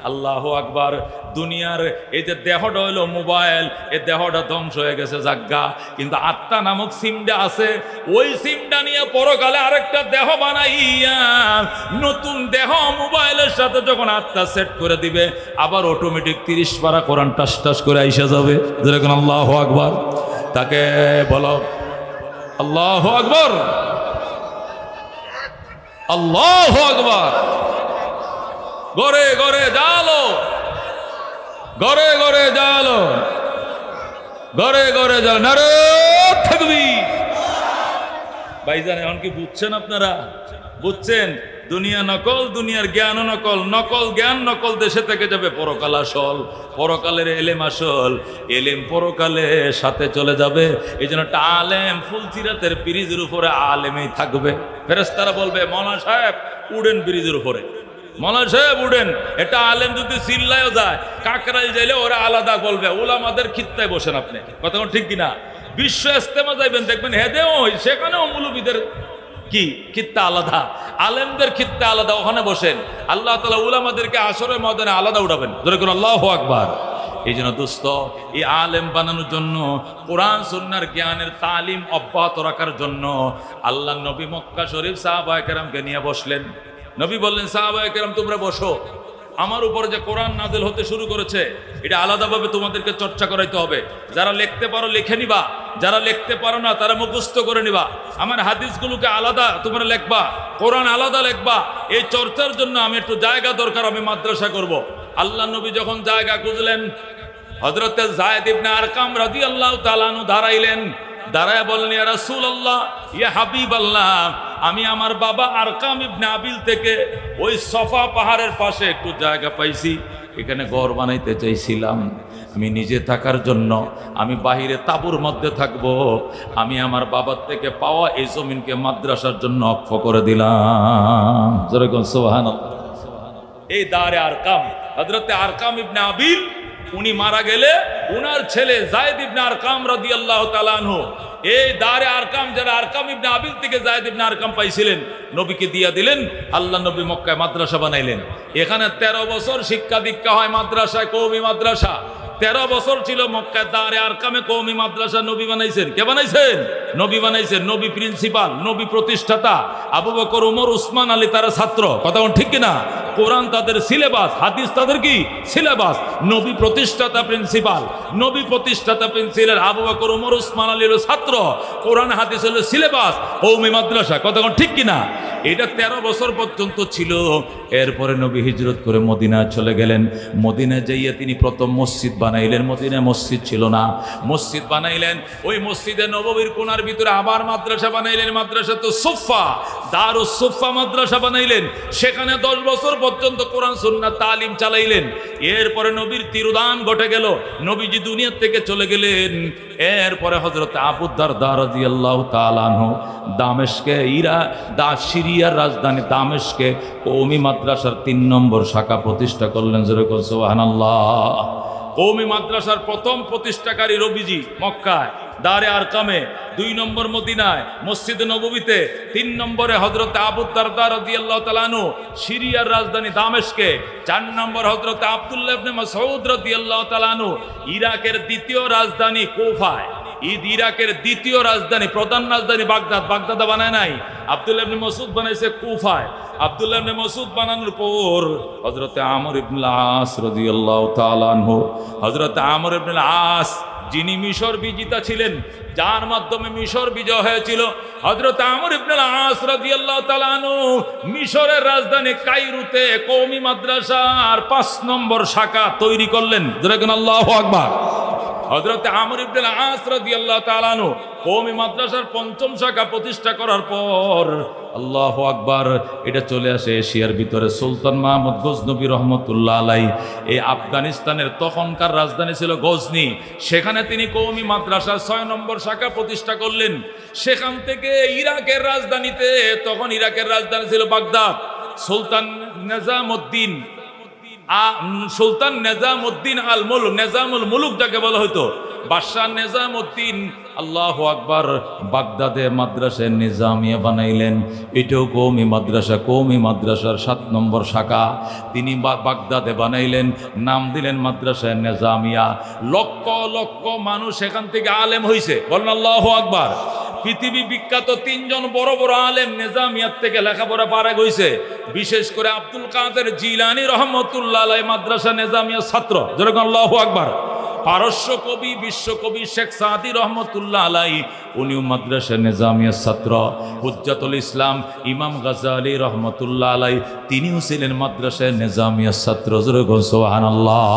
আল্লাহু আকবার। দুনিয়ার এই যে দেহটা হইলো মোবাইল, এই দেহটা ধ্বংস হয়ে গেছে জাগ্গা, কিন্তু আত্মা নামক সিমটা আছে। ওই সিমটা নিয়ে পরকালে আরেকটা দেহ বানাইয়া নতুন দেহ মোবাইলের সাথে যখন আত্মা সেট করে দিবে, আবার অটোমেটিক 30 পারা কোরআন টাস টাস করে আইসা যাবে। যেরকম আল্লাহু আকবার, তাকে বলো আল্লাহু আকবার, আল্লাহু আকবার। ঘরে ঘরে জালো, ঘরে ঘরে জালো, ঘরে ঘরে জালো, নারে তাকবীর। ভাইজান এখন কি বুঝছেন আপনারা? বুঝছেন? দুনিয়া নকল, দুনিয়ার জ্ঞান নকল, নকল জ্ঞান নকল দেশে থেকে যাবে, পরকাল আসল, পরকালের এলেম আসল, এলেম পরকালে সাথে চলে যাবে। এই জন্য একটা আলেম ফুলসিরাতের ব্রিজের উপরে আলেমই থাকবে। ফেরেশতারা বলবে মৌলানা সাহেব উড়েন ব্রিজের উপরে, মৌলানা সাহেব উড়েন। এটা আলেম যদি চিল্লায়ও যায়, কাকরাইল যাইলে ওরা আলাদা বলবে উলামাদের খিত্তায় বসেন আপনি। কথা ঠিক কিনা? বিশ্ব ইস্তেমা যাইবেন, দেখবেন হেদেও সেখানেও মৌলবীদের কি খিত্তা আলাদা, আলেমদের খিত্তা আলাদা, ওখানে বসেন। আল্লাহ তাআলা উলামাদেরকে আসরের ময়দানে আলাদা উঠাবেন। জোরে করে আল্লাহু আকবার। এই জন্য দোস্ত, এই আলেম বানানোর জন্য, কোরআন সুন্নাহর জ্ঞানের তালিম অব্যাহত রাখার জন্য আল্লাহ নবী মক্কা শরীফ সাহাবায়ে কেরামকে নিয়ে বসলেন। নবী বললেন সাহাবায়ে কেরাম তোমরা বসো, আমার উপরে যে কোরআন নাযিল হতে শুরু করেছে এটা আলাদাভাবে তোমাদেরকে চর্চা করাইতে হবে। যারা লিখতে পারো লিখে নিবা, যারা লিখতে পারো না তারা মুখস্থ করে নিবা। আমার হাদিসগুলোকে আলাদা তোমরা লিখবা, কোরআন আলাদা লিখবা। এই চর্চার জন্য আমি একটু জায়গা দরকার, আমি মাদ্রাসা করব। আল্লাহ নবী যখন জায়গা খুঁজলেন, হযরতে যায়েদ ইবনে আরকাম রাদিয়াল্লাহু তাআলা আনহু দাঁড়াইলেন। দাঁড়ায় বললেন ইয়া রাসূলুল্লাহ, ইয়া হাবিবাল্লাহ, আমি আমার বাবা আরকাম ইবনে আবিল থেকে ওই সফা পাহাড়ের পাশে একটু জায়গা পাইছি, এখানে ঘর বানাইতে চাইছিলাম। আমি নিজে থাকার জন্য আমি বাহিরে তাঁবুর মধ্যে থাকবো। আমি আমার বাবার থেকে পাওয়া এই জমিনকে মাদ্রাসার জন্য অক্ষ করে দিলাম। যেরকম সুবহানাল্লাহ। এই দারে আরকাম, হযরতে আরকাম ইবনে আবিল, উনি মারা গেলে উনার ছেলে যায়েদ ইবনে আরকাম রাদিয়াল্লাহু তাআলা আনহু এই দারে আরকাম, যারা আরকাম ইবনে আবিল থেকে যায়েদ ইবনে আরকাম পাইছিলেন, নবীকে দিয়া দিলেন। আল্লাহ নবী মক্কায় মাদ্রাসা বানাইলেন। এখানে 13 বছর শিক্ষা দীক্ষা হয় মাদ্রাসায়, কওমি মাদ্রাসা। 13 বছর ছিল মক্কায় দারে আরকামে কওমি মাদ্রাসা। নবী বানাইছেন। কে বানাইছেন? নবী বানাইছেন। নবী প্রিন্সিপাল, নবী প্রতিষ্ঠাতা। আবু বকর, ওমর, উসমান, আলী তারা ছাত্র। কথা ঠিক কিনা? কোরআন তাদের সিলেবাস, হাদিস তাদের কি সিলেবাস। নবী প্রতিষ্ঠাতা প্রিন্সিপাল, নবী প্রতিষ্ঠাতা প্রিন্সিপাল, আবু বকর, ওমর, উসমান, আলীর ছাত্র। কোরআন হাদিস হলো সিলেবাস, কওমি মাদ্রাসা। কথা ঠিক কিনা? এটা 13 বছর পর্যন্ত ছিল। এরপরে নবী হিজরত করে মদিনায় চলে গেলেন। মদিনায় যাইয়া তিনি প্রথম মসজিদ বানাইলেন। মদিনায় মসজিদ ছিল না, মসজিদ বানাইলেন। ওই মসজিদে নববীর কোণার ভিতরে আবার মাদ্রাসা বানাইলেন। মাদ্রাসা তো সুফা, দারুস সুফা মাদ্রাসা বানাইলেন। সেখানে 10 বছর পর্যন্ত কোরআন সুন্নাহ তালিম চালাইলেন। এরপরে নবীর তিরোধান ঘটে গেল, নবীজি দুনিয়া থেকে চলে গেলেন। এরপরে হযরত আবু দারদা রাদিয়াল্লাহু তাআলা আনহু দামেস্কে, সিরিয়ার রাজধানী দামেস্কে কওমি মাদ্রাসার 3 নম্বর শাখা প্রতিষ্ঠা করলেন। যেরকম সুবহানাল্লাহ। কওমি মাদ্রাসার প্রথম প্রতিষ্ঠাকারী রবিজি মক্কায় দারে আরকামে, 2 নম্বর মদিনায় মসজিদে নববীতে, 3 নম্বরে হযরত আবু দারদা রাদিয়াল্লাহু তাআলা আনহু সিরিয়ার রাজধানী দামেস্কে, 4 নম্বর হযরত আব্দুল্লাহ ইবনে মাসউদ রাদিয়াল্লাহু তাআলা আনহু ইরাকের দ্বিতীয় রাজধানী কুফায়। ইরাকের দ্বিতীয় রাজধানী, প্রধান রাজধানী বাগদাদ। বাগদাদে বানায় নাই, আব্দুল্লাহ ইবনে মাসউদ বানাইছে কুফায়। আব্দুল্লাহ ইবনে মাসউদ বানানোর পর হযরতে আমর ইবনে আস রাদিয়াল্লাহু তাআলা আনহু, হযরতে আমর ইবনে আস যিনি মিশর বিজিতা ছিলেন, যার মাধ্যমে মিশর বিজয় হয়েছিল, হযরত আমর ইবনে আস রাদিয়াল্লাহু তাআলা আনহু মিশরের রাজধানী কায়রোতে কওমি মাদ্রাসার 5 নম্বর শাখা তৈরি করলেন। যেরকম আল্লাহু আকবার। হযরত আমর ইবনে আস রাদিয়াল্লাহু তাআলা আনহু কওমি মাদ্রাসার 5ম শাখা প্রতিষ্ঠা করার পর আল্লাহু আকবার, এটা চলে আসে এশিয়ার ভিতরে। সুলতান মাহমুদ গজনবী রহমতুল্লাহ আলাইহি, এই আফগানিস্তানের তখনকার রাজধানী ছিল গজনি, সেখানে তিনি কওমি মাদ্রাসার 6 নম্বর শাখা প্রতিষ্ঠা করলেন। সেখান থেকে ইরাকের রাজধানীতে, তখন ইরাকের রাজধানী ছিল বাগদাদ, সুলতান নিজামউদ্দিন আল মুলক, নিজামুল মুলুক যাকে বলা হতো, বাদশাহ নিজামউদ্দিন আল্লাহু আকবার বাগদাদে মাদ্রাসা নিজামিয়া বানাইলেন। এটাও কওমি মাদ্রাসার 7 নম্বর শাখা তিনি বাগদাদে বানাইলেন, নাম দিলেন মাদ্রাসা নিজামিয়া। লক্ষ লক্ষ মানুষ এখান থেকে আলেম হইছে, বলেন আল্লাহু আকবার। পৃথিবী বিখ্যাত 3 জন বড় বড় আলেম নিজামিয়াত থেকে লেখাপড়া পারে হইছে, বিশেষ করে আব্দুল কাদের জিলানী রহমতুল্লাহ আলাইহি মাদ্রাসা নিজামিয়ার ছাত্র, যেরকম আল্লাহু আকবার। পারস্য কবি বিশ্বকবি শেখ সাদি রহমতুল্লাহ আলাইহি উনিও মাদ্রাসা নিজামিয়ার ছাত্র। হুজ্জাতুল ইসলাম ইমাম গাজ্জালী রহমতুল্লাহ আলাইহি তিনিও ছিলেন মাদ্রাসা নিজামিয়ার ছাত্র, যেরকম সুবহানাল্লাহ।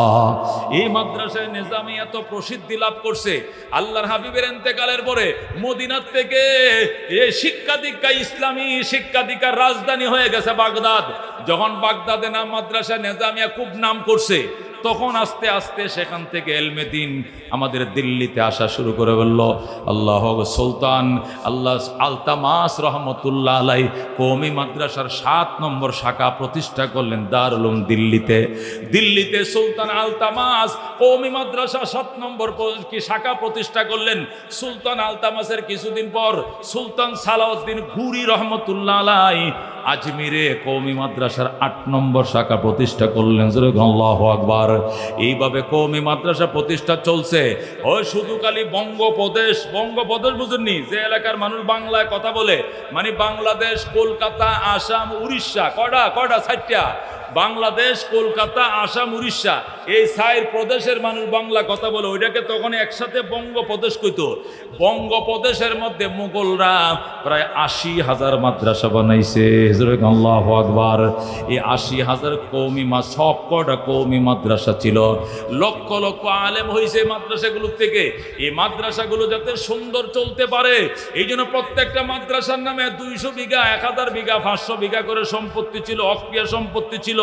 এই মাদ্রাসা নিজামিয়া তো প্রসিদ্ধি লাভ করছে আল্লাহর হাবিবের ইন্তেকালের পরে। মদিনার থেকে এই শিক্ষা দীক্ষা, ইসলামী শিক্ষা দীক্ষার রাজধানী হয়ে গেছে বাগদাদ। যখন বাগদাদে নাম মাদ্রাসা নিজামিয়া খুব নাম করছে, তখন আস্তে আস্তে সেখান থেকে এলমে দিন আমাদের দিল্লিতে আসা শুরু করে বলল। আল্লাহ সুলতান আল্লাহ আলতামাস রহমতুল্লাহ আলাই কওমি মাদ্রাসার 7 নম্বর শাখা প্রতিষ্ঠা করলেন দারুল উলুম দিল্লিতে সুলতান আলতামাস কওমি মাদ্রাসা 7 নম্বর শাখা প্রতিষ্ঠা করলেন। সুলতান আলতামাসের কিছুদিন পর সুলতান সালাউদ্দিন ঘুরি রহমতুল্লাহ আলাই আজমিরে কওমি মাদ্রাসার 8 নম্বর শাখা প্রতিষ্ঠা করলেন, আল্লাহু আকবার। এইভাবে কওমি মাদ্রাসা প্রতিষ্ঠা চলছে। ওই শুধু খালি বঙ্গপ্রদেশ বুঝেননি, যে এলাকার মানুষ বাংলায় কথা বলে, মানে বাংলাদেশ, কলকাতা, আসাম, উড়িষ্যা, কয়টা 4টা। বাংলাদেশ, কলকাতা, আসাম, উড়িষ্যা, এই 4 প্রদেশের মানুষ বাংলা কথা বলে, ওইটাকে তখন একসাথে বঙ্গপ্রদেশ কইতো। বঙ্গপ্রদেশের মধ্যে মুঘলরা প্রায় 80,000 মাদ্রাসা বানাইছে, আল্লাহু আকবার। এই 80,000 কওমি সব কটা কওমি মাদ্রাসা ছিল। লক্ষ লক্ষ আলেম হয়েছে মাদ্রাসাগুলোর থেকে। এই মাদ্রাসাগুলো যাতে সুন্দর চলতে পারে, এই জন্য প্রত্যেকটা মাদ্রাসার নামে 200 বিঘা, 1000 বিঘা, 500 বিঘা করে সম্পত্তি ছিল, অক্রিয়া সম্পত্তি ছিল।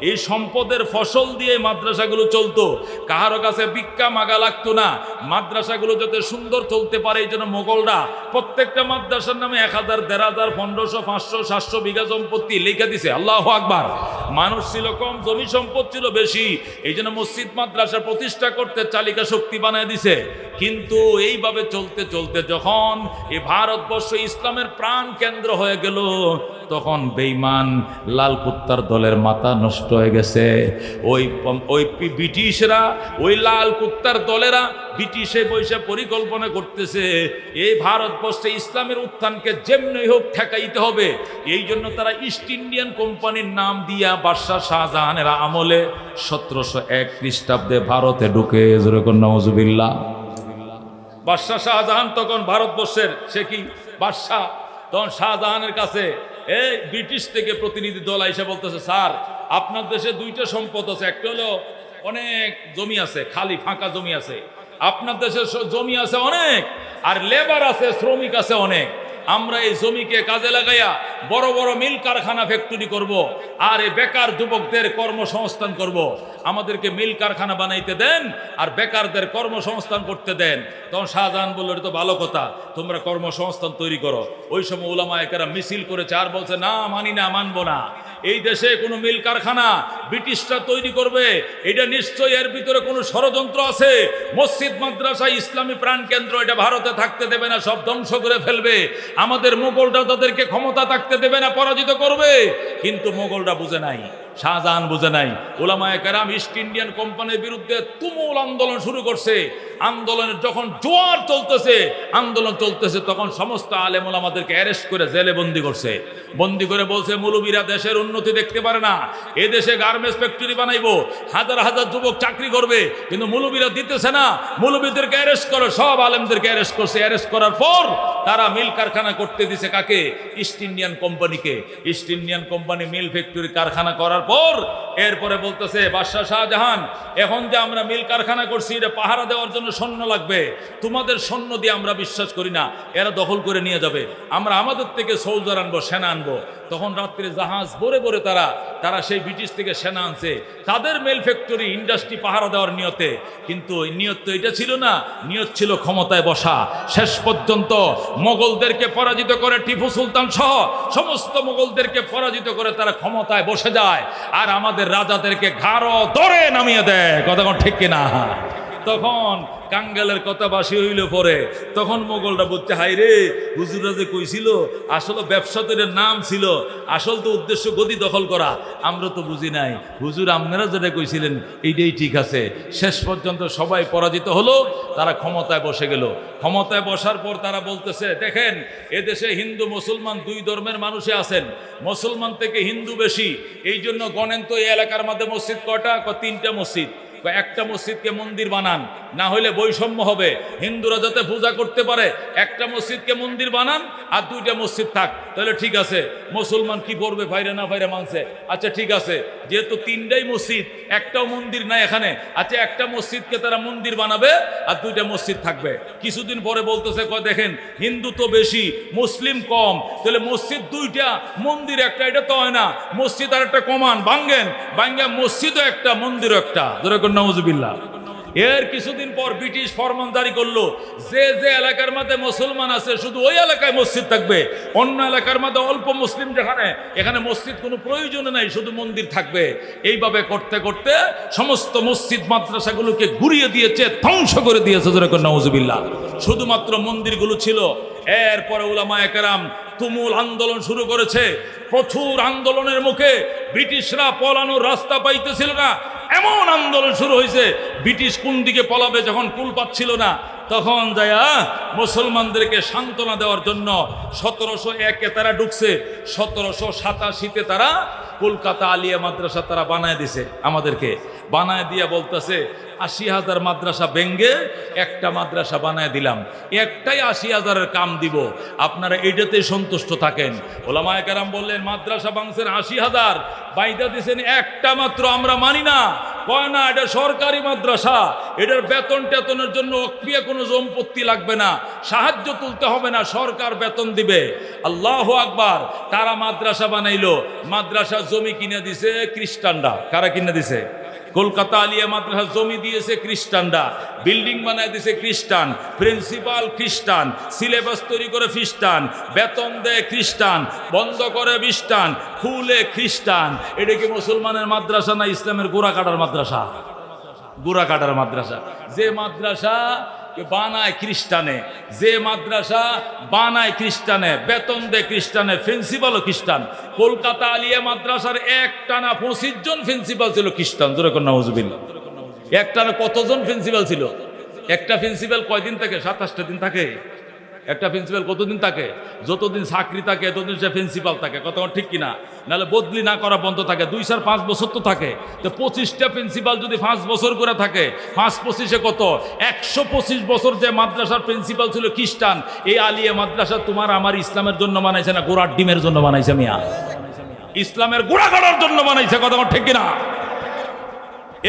এই সম্পদের ফসল দিয়ে মাদ্রাসাগুলো চলতো, কাহারো কাছে ভিক্ষা মাগা লাগতো না। মাদ্রাসাগুলো যাতে সুন্দর চলতে পারে, এই জন্য মোগলরা প্রত্যেকটা মাদ্রাসার নামে 1000, 1500, 1500, 500, 700 বিঘা সম্পত্তি লিখে দিছে, আল্লাহু আকবার। মানুষ ছিল কম, জমি সম্পদ ছিল বেশি, এই জন্য মসজিদ মাদ্রাসা প্রতিষ্ঠা করতে চালিকা শক্তি বানিয়ে দিছে। কিন্তু এইভাবে চলতে চলতে যখন এই ভারতবর্ষ ইসলামের প্রাণ কেন্দ্র হয়ে গেল, তখন বেঈমান লাল কুত্তার দলের মাথা নষ্ট হয়ে গেছে। ওই ব্রিটিশরা, ওই লাল কুত্তার দলেরা ব্রিটিশে বসে পরিকল্পনা করতেছে এই ভারতবর্ষে ইসলামের উত্থানকে যেমনি হোক ঠেকাইতে হবে। এই জন্য তারা ইস্ট ইন্ডিয়ান কোম্পানির নাম দিয়া বাদশাহ শাহজাহানের আমলে 1701 খ্রিস্টাব্দে ভারতে ঢুকে, যেরকম নাউজুবিল্লাহ। বাদশাহ শাহজাহান তখন ভারতবর্ষের, সে কি বাদশাহ, তখন শাহজাহানের কাছে এই ব্রিটিশ থেকে প্রতিনিধি দল এসে বলতেছে, স্যার আপনার দেশে 2টা সম্পদ আছে, একটা হলো অনেক জমি আছে, খালি ফাঁকা জমি আছে, আপনার দেশে জমি আছে অনেক, আর লেবার আছে, শ্রমিক আছে অনেক। আমরা এই জমিকে কাজে লাগাইয়া বড় বড় মিল কারখানা ফ্যাক্টরি করব, আর এই বেকার যুবকদের কর্মসংস্থান করব। আমাদেরকে মিল কারখানা বানাইতে দেন আর বেকারদের কর্মসংস্থান করতে দেন। তখন শাহজাহান বলল, এটা তো ভালো কথা, তোমরা কর্মসংস্থান তৈরি করো। ওই সময় উলামায়ে কেরাম মিছিল করেছে আর বলছে, না মানি না, মানবো না। এই দেশে কোনো মিল কারখানা ব্রিটিশরা তৈরি করবে, এটা নিশ্চয়ই এর ভিতরে কোনো ষড়যন্ত্র আছে। মসজিদ মাদ্রাসা ইসলামী প্রাণ কেন্দ্র, এটা ভারতে থাকতে দেবে না, সব ধ্বংস করে ফেলবে। আমাদের মুঘলরা তাদেরকে ক্ষমতা থাকতে দেবে না, পরাজিত করবে। কিন্তু মুঘলরা বুঝে নাই, শাহজাহান বুঝে নাই। উলামায়ে কেরাম ইস্ট ইন্ডিয়ান কোম্পানির বিরুদ্ধে তুমুল আন্দোলন শুরু করছে। আন্দোলনের যখন জোয়ার চলতেছে, আন্দোলন চলতেছে, তখন সমস্ত আলেম ওলামাদেরকে অ্যারেস্ট করে জেলে বন্দি করছে। বন্দি করে বলছে, মৌলবীরা দেশের উন্নতি দেখতে পারে না, এ দেশে গার্মেন্টস ফ্যাক্টরি বানাইবো, হাজার হাজার যুবক চাকরি করবে, কিন্তু মৌলবীরা দিতেছে না, মৌলবীদেরকে অ্যারেস্ট করো। সব আলেমদেরকে অ্যারেস্ট করছে। অ্যারেস্ট করার পর তারা মিল কারখানা করতে দিছে কাকে? ইস্ট ইন্ডিয়ান কোম্পানিকে। East Indian company mill factory কারখানা করার পর এরপরে বলতেছে, বাদশাহ শাহজাহান, এখন যে আমরা মিল কারখানা করছি, এটা পাহারা দেওয়ার জন্য সৈন্য লাগবে, তোমাদের সৈন্য দিয়ে আমরা বিশ্বাস করি না, এরা দখল করে নিয়ে যাবে, আমরা আমাদের থেকে সোলজার আনবো, সেনা আনবো। তখন রাত্রে জাহাজ ভরে ভরে তারা সেই ব্রিটিশ থেকে সেনা আনছে, তাদের মিল ফ্যাক্টরি ইন্ডাস্ট্রি পাহারা দেওয়ার নিয়তে। কিন্তু নিয়ত তো এটা ছিল না, নিয়ত ছিল ক্ষমতায় বসা। শেষ পর্যন্ত মোগলদেরকে পরাজিত করে টিপু সুলতান সহ সমস্ত মোগলদেরকে পরাজিত করে তারা ক্ষমতায় বসে যায়, আর আমাদের রাজাদেরকে ঘাড় ধরে নামিয়ে দেয়। কথা কোন ঠিক কিনা? তখন কাঙ্গালের কথা বাসি হইলে পরে তখন মোগলরা বলছে, হাই রে, হুজুরা যে কইছিল আসলে ব্যবসা তো এর নাম ছিল, আসল তো উদ্দেশ্য গদি দখল করা, আমরা তো বুঝি নাই। হুজুর আপনারা যেটা কইছিলেন এইটাই ঠিক আছে। শেষ পর্যন্ত সবাই পরাজিত হলো, তারা ক্ষমতায় বসে গেল। ক্ষমতায় বসার পর তারা বলতেছে, দেখেন এদেশে হিন্দু মুসলমান দুই ধর্মের মানুষে আছেন, মুসলমান থেকে হিন্দু বেশি, এই জন্য গণেন তো এই এলাকার মধ্যে মসজিদ কয়টা? 3টা মসজিদ। একটা মসজিদকে মন্দির বানান, না হলে বৈষম্য হবে, হিন্দুরা যাতে পূজা করতে পারে, একটা মসজিদকে মন্দির বানান আর 2টা মসজিদ থাক। তাহলে ঠিক আছে, মুসলমান কি করবে, ফাইরে না ফাইরে মানছে। আচ্ছা ঠিক আছে, যেহেতু 3টাই মসজিদ, একটাও মন্দির নাই এখানে, আচ্ছা একটা মসজিদকে তারা মন্দির বানাবে আর 2টা মসজিদ থাকবে। কিছুদিন পরে বলতেছে, দেখেন হিন্দু তো বেশি মুসলিম কম, তাহলে মসজিদ 2টা মন্দির একটা, এটা তো হয় না, মসজিদ আর একটা কমান, ভাঙ্গেন, মসজিদও একটা মন্দিরও একটা। নাউজুবিল্লাহ। এর কিছুদিন পর ব্রিটিশ ফরমান জারি করলো, যে যে এলাকার মধ্যে মুসলমান আছে শুধু ওই এলাকায় মসজিদ থাকবে, অন্য এলাকার মধ্যে অল্প মুসলিম যেখানে, এখানে মসজিদ কোনো প্রয়োজন নাই, শুধু মন্দির থাকবে। এইভাবে করতে করতে সমস্ত মসজিদ মাদ্রাসাগুলোকে ঘুরিয়ে দিয়েছে, ধ্বংস করে দিয়েছে। নাউজুবিল্লাহ। শুধুমাত্র মন্দিরগুলো ছিল। এরপরে উলামায়ে কেরাম তুমুল আন্দোলন শুরু করেছে। প্রচুর আন্দোলনের মুখে ব্রিটিশরা পলানোর রাস্তা পাইতেছিল না, এমন আন্দোলন শুরু হয়েছে, ব্রিটিশ কোন দিকে পলাবে যখন কুল পাচ্ছিল না, তখন যায়া মুসলমানদেরকে সান্ত্বনা দেওয়ার জন্য 1701-এ তারা ঢুকছে, 1787-তে তারা কলকাতা আলিয়া মাদ্রাসা তারা বানায় দিছে, আমাদেরকে বানায় দিয়া বলতেছে 80,000 মাদ্রাসা ভেঙ্গে একটা মাদ্রাসা বানায় দিলাম, একটাই 80,000-এর কাম দিব, আপনারা এটাতেই সন্তুষ্ট থাকেন। ওলামায়ে কেরাম বললেন, মাদ্রাসা ভাঙছেন 80,000, বাইদা দিয়েছেন একটা মাত্র, আমরা মানি না। কয় না, এটা সরকারি মাদ্রাসা, এটার বেতন টেতনের জন্য অক্রিয়া কোনো সম্পত্তি লাগবে না, সাহায্য তুলতে হবে না, সরকার বেতন দিবে। আল্লাহু আকবার। তারা মাদ্রাসা বানাইলো, মাদ্রাসা জমি কিনে দিছে খ্রিস্টানরা। কারা কিনে দিছে? কলকাতা আলিয়া মাদ্রাসা জমি দিয়েছে খ্রিস্টানরা, বিল্ডিং বানায় দিয়েছে খ্রিস্টান, প্রিন্সিপাল খ্রিস্টান, সিলেবাস তৈরি করে খ্রিস্টান, বেতন দেয় খ্রিস্টান, বন্ধ করে খ্রিস্টান, খুলে খ্রিস্টান। এটা কি মুসলমানের মাদ্রাসা না ইসলামের গোড়া কাটার মাদ্রাসা? গোড়া কাটার মাদ্রাসা। যে মাদ্রাসা বানায় খ্রিস্টানে, যে মাদ্রাসা বানায় খ্রিস্টানে, বেতন দেয় খ্রিস্টানে, প্রিন্সিপালও খ্রিস্টান। কলকাতা আলিয়া মাদ্রাসার একটানা 25 জন প্রিন্সিপাল ছিল খ্রিস্টান। জোরে কোন নাউজুবিল্লাহ। একটানা কতজন প্রিন্সিপাল ছিল? একটা প্রিন্সিপাল কয়দিন থাকে? 27টা দিন থাকে। একটা প্রিন্সিপাল কতদিন থাকে? যতদিন চাকরি থাকে ততদিন সে প্রিন্সিপাল থাকে। কথা ঠিক কিনা? নাহলে বদলি না করা বন্ধ থাকে। 2-5 বছর তো থাকে। তো 25টা প্রিন্সিপাল যদি 5 বছর করে থাকে, 5-25-এ কত? 125 বছর যে মাদ্রাসার প্রিন্সিপাল ছিল খ্রিস্টান। এই আলিয়া মাদ্রাসা তোমার আমার ইসলামের জন্য বানাইছে না গোড়ার ডিমের জন্য বানাইছে? মিয়া, ইসলামের গোড়া কাটার জন্য বানাইছে। কথা ঠিক কিনা?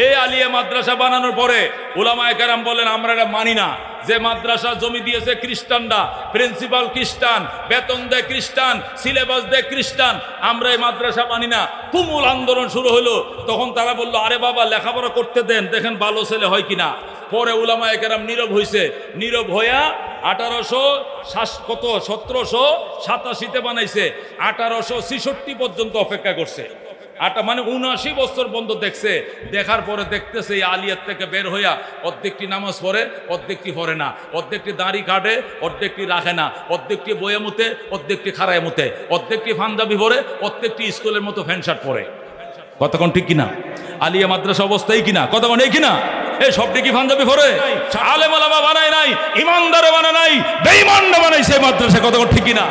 এই আলিয়া মাদ্রাসা বানানোর পরে উলামায়ে কেরাম বলেন, আমরা এটা মানি না। যে মাদ্রাসা জমি দিয়েছে খ্রিস্টানরা, প্রিন্সিপাল খ্রিস্টান, বেতন দেয় খ্রিস্টান, সিলেবাস দেয় খ্রিস্টান, আমরা এই মাদ্রাসা মানি না। তুমুল আন্দোলন শুরু হলো। তখন তারা বললো, আরে বাবা লেখাপড়া করতে দেন, দেখেন ভালো ছেলে হয় কিনা। পরে উলামায়ে কেরাম নীরব হয়েছে। নীরব হইয়া 1787-তে বানাইছে, 1866 পর্যন্ত অপেক্ষা করছে। মানে 79 বছর বন্ধ দেখছে। দেখার পরে দেখতেছে এই আলিয়ার থেকে বের হইয়া অর্ধেকটি নামাজ পড়ে, অর্ধেকটি পড়ে না, অর্ধেকটি দাড়ি কাটে, অর্ধেকটি রাখে না, অর্ধেকটি বইয়ে মুতে, অর্ধেকটি খাড়ায় মুতে, অর্ধেকটি পাঞ্জাবি পরে, অর্ধেকটি স্কুলের মতো প্যান্ট শার্ট পরে। কতক্ষণ ঠিক কিনা? আলিয়া মাদ্রাসা অবস্থায় কিনা? কতক্ষণ এই কিনা? এই সবটি কি পাঞ্জাবি পরে? আলেম ওলামা বানায় নাই, ইমানদারে বানায় নাই, বেঈমানরা বানাইছে মাদ্রাসা। কতক্ষণ ঠিক কিনা?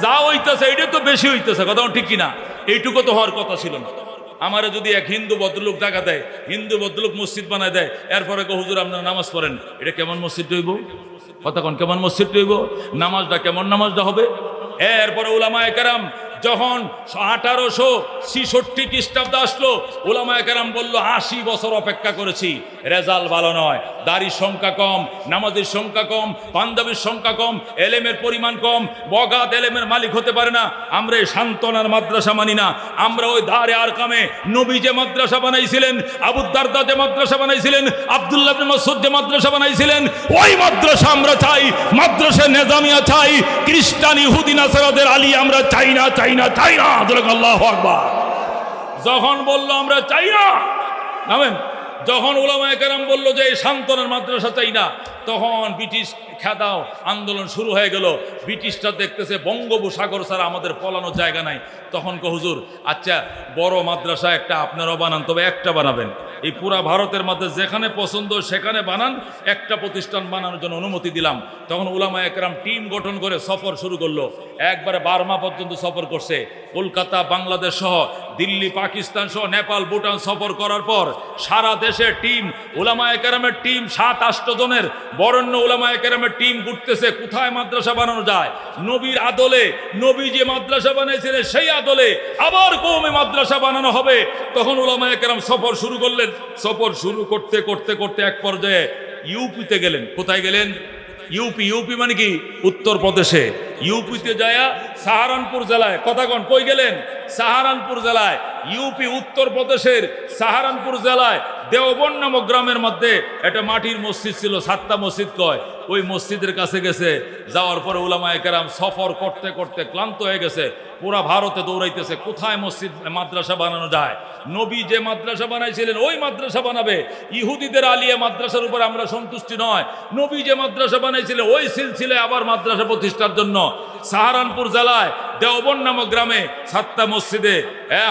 যা হইতেছে এটা তো বেশি হইতেছে। কতক্ষণ ঠিক কিনা? এইটুকু তো হওয়ার কথা ছিল না। আমারে যদি এক হিন্দু ভদ্রলোক টাকা দেয়, হিন্দু ভদ্রলোক মসজিদ বানায় দেয়, এরপরে হুজুর আপনারা নামাজ পড়েন, এটা কেমন মসজিদ হইব? কতক্ষণ কেমন মসজিদ হইব? নামাজটা কেমন নামাজটা হবে? এরপরে উলামায়ে কেরাম যখন 1866 খ্রিস্টাব্দে আসলো, উলামায়ে কেরাম বলল 80 বছর অপেক্ষা করেছি, রেজাল্ট ভালো নয়, দাড়ির সংখ্যা কম, নামাজের সংখ্যা কম, পাঞ্জাবির সংখ্যা কম, এলেমের পরিমাণ কম, বগাত এলেমের মালিক হতে পারে না। আমরা এই সান্ত্বনার মাদ্রাসা মানি না। আমরা ওই দারে আরকামে নবী যে মাদ্রাসা বানাইছিলেন, আবু দারদা যে মাদ্রাসা বানাইছিলেন, আব্দুল্লাহ ইবনে মাসউদ যে মাদ্রাসা বানাইছিলেন, ওই মাদ্রাসা আমরা চাই। মাদ্রাসা নিজামিয়া চাই, খ্রিস্টান ইহুদি নাসারাদের আলী আমরা চাই না, চাই না, চাই না। আল্লাহু আকবার। যখন বললো আমরা চাই না, নামেন, যখন উলামায়ে কেরাম বলল যে এই সান্ত্বনার মাদ্রাসা চাই না, তখন ব্রিটিশ খেদাও আন্দোলন শুরু হয়ে গেল। ব্রিটিশরা দেখতেছে বঙ্গোপসাগর ছাড়া আমাদের পলানোর জায়গা নাই। তখন হুজুর আচ্ছা বড় মাদ্রাসা একটা আপনারাও বানান, তবে একটা বানাবেন, এই পুরা ভারতের মধ্যে যেখানে পছন্দ সেখানে বানান, একটা প্রতিষ্ঠান বানানোর জন্য অনুমতি দিলাম। তখন উলামায়ে কেরাম টিম গঠন করে সফর শুরু করলো। একবারে বার্মা পর্যন্ত সফর করছে, কলকাতা, বাংলাদেশ সহ দিল্লি, পাকিস্তান সহ নেপাল, ভুটান সফর করার পর সারা দেশের টিম, উলামায়ে কেরামের টিম 7-8 জনের বরেণ্য উলামায়ে কেরামের টিম ঘুরতেছে কোথায় মাদ্রাসা বানানো যায়। নবীর আদলে, নবী যে মাদ্রাসা বানিয়েছিলেন সেই আদলে আবার কওমি মাদ্রাসা বানানো হবে। তখন উলামায়ে কেরাম সফর শুরু করলেন। সফর শুরু করতে করতে করতে এক পর্যায়ে ইউপিতে গেলেন। কোথায় গেলেন? ইউপি। ইউপি মানে কি? উত্তরপ্রদেশে। ইউপিতে যায়া সাহারানপুর জেলায়, কথা কন কই গেলেন? সাহারানপুর জেলায়। ইউপি উত্তরপ্রদেশের সাহারানপুর জেলায় দেওবন নামক গ্রামের মধ্যে একটা মাটির মসজিদ ছিল, 7টা মসজিদ কয়। ওই মসজিদের কাছে গেছে। যাওয়ার পরে উলামায়ে কেরাম সফর করতে করতে ক্লান্ত হয়ে গেছে, পুরা ভারতে দৌড়াইতেছে কোথায় মসজিদ মাদ্রাসা বানানো যায়। নবী যে মাদ্রাসা বানাইছিলেন ওই মাদ্রাসা বানাবে। ইহুদিদের আলিয়া মাদ্রাসার উপর আমরা সন্তুষ্টি নয়, নবী যে মাদ্রাসা বানাইছিলেন ওই সিলসিলায় আবার মাদ্রাসা প্রতিষ্ঠার জন্য সাহারানপুর জেলায় দেওবন নামক গ্রামে 7টা মসজিদে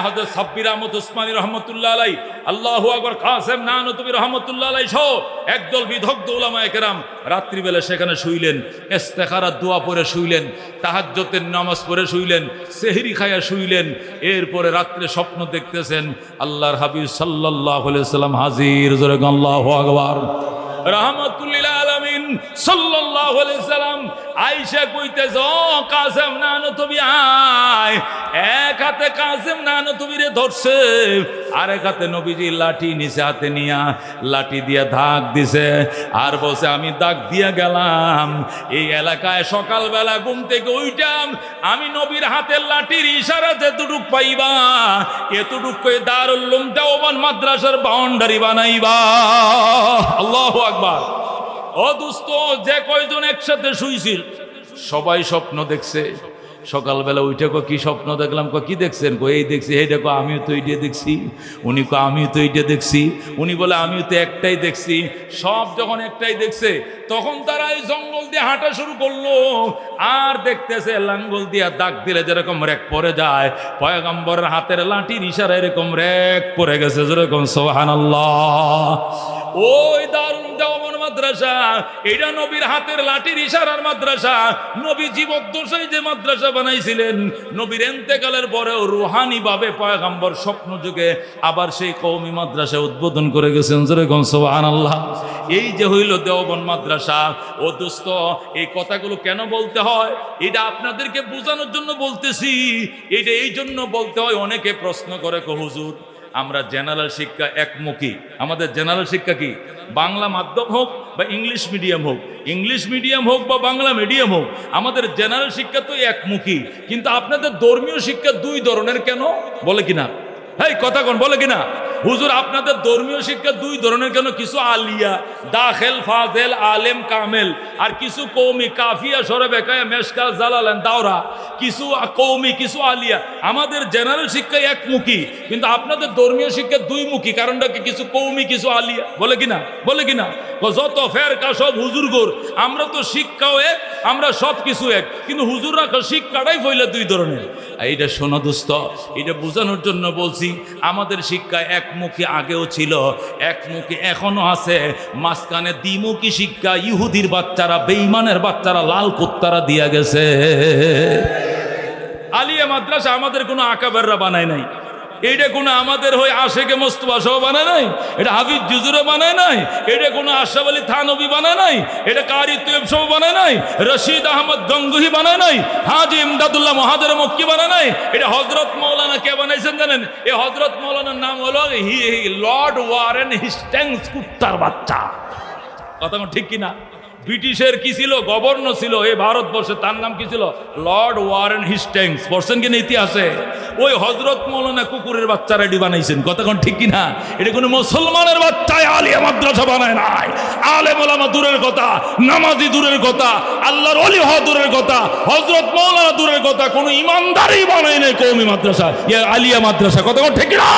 হযরত সাব্বির আহমদ উসমানী রহমতুল্লাহ আলাই, আল্লাহু আকবার, কাসেম নানতুবি রহমতুল্লাহ আলাই সহ একদল বিদগ্ধ উলামায়ে কেরাম রাত্রিবেলা সেখানে শুইলেন, ইস্তেখারার দোয়া পড়ে শুইলেন, তাহাজ্জুদের নামাজ পড়ে শুইলেন, সেহরি খায়া শুইলেন। এরপরে রাত্রে স্বপ্ন দেখতেছেন আল্লাহর হাবিব সাল্লাল্লাহু আলাইহি ওয়াসাল্লাম হাজির। জোরে আল্লাহু আকবার। রাহমাতুল্লিল আলামিন সাল্লাল্লাহু আলাইহি সাল্লাম আয়েশা কইতেছে, ও কাসেম নানতুবি আয়। এক হাতে কাসেম নানতুবিরে ধরছে, আরেক হাতে নবীজি লাঠি নিচে হাতে নিয়া লাঠি দিয়া দাগ দিছে, আর বলছে আমি দাগ দিয়া গেলাম এই এলাকায় সকালবেলা ঘুম থেকে উইঠাম, আমি নবীর হাতের লাঠির ইশারা যেটুক পাইবা এতটুক কই দারুল উলুম দেওবন মাদ্রাসার বাউন্ডারি বানাইবা। আল্লাহু আকবার। ও দোস্ত, যে কয়জন একসাথে শুইছিল সবাই স্বপ্ন দেখছে। সকালবেলা উঠে কি স্বপ্ন দেখলাম? কি দেখছেন? এই দেখছি। এই দেখো আমিও তো এইটা দেখছি। উনি আমিও তো এইটা দেখছি। উনি বলে আমিও তো একটাই দেখছি। সব যখন একটাই দেখছে তখন তারা এই জঙ্গল দিয়ে হাঁটা শুরু করলো, আর দেখতেছে লাঙ্গল দিয়ে দাগ দিলে যেরকম রেক পড়ে যায়, পয়গম্বরের হাতের লাঠির ইশারা এরকম রেক পড়ে গেছে। যেরকম সুবহানাল্লাহ। ওই দারুল দেওবন মাদ্রাসা, এটা নবীর হাতের লাঠির ইশারার মাদ্রাসা। নবী জীবদ্দশায় যে মাদ্রাসা বানাইছিলেন, নবীর ইন্তেকালের পরেও রুহানি ভাবে পয়গম্বর স্বপ্ন যুগে আবার সেই কওমি মাদ্রাসা উদ্বোধন করে গেছেন। যেরকম সুবহানাল্লাহ। এই যে হইল দেওবন মাদ্রাসা। ও দোস্ত, এই কথাগুলো কেন বলতে হয়? এটা আপনাদেরকে বোঝানোর জন্য বলতেছি। এটা এই জন্য বলতে হয়, অনেকে প্রশ্ন করে হুজুর আমরা জেনারেল শিক্ষা একমুখী, আমাদের জেনারেল শিক্ষা কি বাংলা মাধ্যম হোক বা ইংলিশ মিডিয়াম হোক, ইংলিশ মিডিয়াম হোক বা বাংলা মিডিয়াম হোক, আমাদের জেনারেল শিক্ষা তো একমুখী, কিন্তু আপনাদের ধর্মীয় শিক্ষা 2 ধরনের কেন? বলে কিনা? এই কথা কোন বলে কিনা? হুজুর আপনাদের ধর্মীয় শিক্ষা 2 ধরনের কেন? কিছু আলিয়া, দাখিল, ফাজেল, আলেম, কামেল, আর কিছু কওমি, কাফিয়া, সরে বেকায়া, মেশকাল, জালালান, দাওরা। কিছু কওমি, কিছু আলিয়া। আমাদের জেনারেল শিক্ষা একমুখী, কিন্তু আপনাদের ধর্মীয় শিক্ষা 2 মুখী। কারণটা কি? কিছু কওমি, কিছু আলিয়া। বলে কিনা? বলে কিনা? যত ফেরকা সব হুজুরগোর, আমরা তো শিক্ষাও এক, আমরা সব কিছু এক, কিন্তু হুজুররা শিক্ষাটাই ফইলা 2 ধরনের। এইটা শোনো দোস্ত, এটা বোঝানোর জন্য বলছি, আমাদের শিক্ষা একমুখী আগেও ছিল, একমুখী এখনো আছে। মাঝখানে দ্বিমুখী শিক্ষা ইহুদির বাচ্চারা, বেঈমানের বাচ্চারা, লাল কুত্তারা দিয়া গেছে। আলিয়া মাদ্রাসা আমাদের কোনো আকাবেররা বানায় নাই, এইটা কোনো আমাদের হয়ে আশেকে মোস্তফা সহ বানায় নাই, এটা হাফিজ জুজুরে বানায় নাই, এটা কোনো আশরাফ আলী থানভী বানায় নাই, এটা কারি তৈয়ব সহ বানায় নাই, রশিদ আহমদ গঙ্গুহি বানায় নাই, হাজি ইমদাদুল্লাহ মহাজের মক্কি বানায় নাই। এটা হযরত মাওলানা কে বানাইছেন জানেন? এই হযরত মাওলানার নাম হলো লর্ড ওয়ারেন হেস্টিংস, কুত্তার বাচ্চা। কথা ঠিক কিনা? ব্রিটিশের কি ছিল? গভর্নর ছিল এই ভারতবর্ষে, তার নাম কি ছিল? Lord Warren Hastings. পড়ছেন কিনা ইতিহাসে? ওই হযরত মাওলানা কুকুরের বাচ্চা রেডি বানাইছেন। কথা কোন ঠিক কিনা? এটা কোনো মুসলমানের বাচ্চায় আলিয়া মাদ্রাসা বানায় নাই। আলেম ওলামা দূরের কথা, নামাজি দূরের কথা, আল্লাহর ওলি হওয়া দূরের কথা, হযরত মাওলানা দূরের কথা, কোনো ইমানদারই বানায় নাই কওমি মাদ্রাসা, আলিয়া মাদ্রাসা। কথা কোন ঠিক কিনা?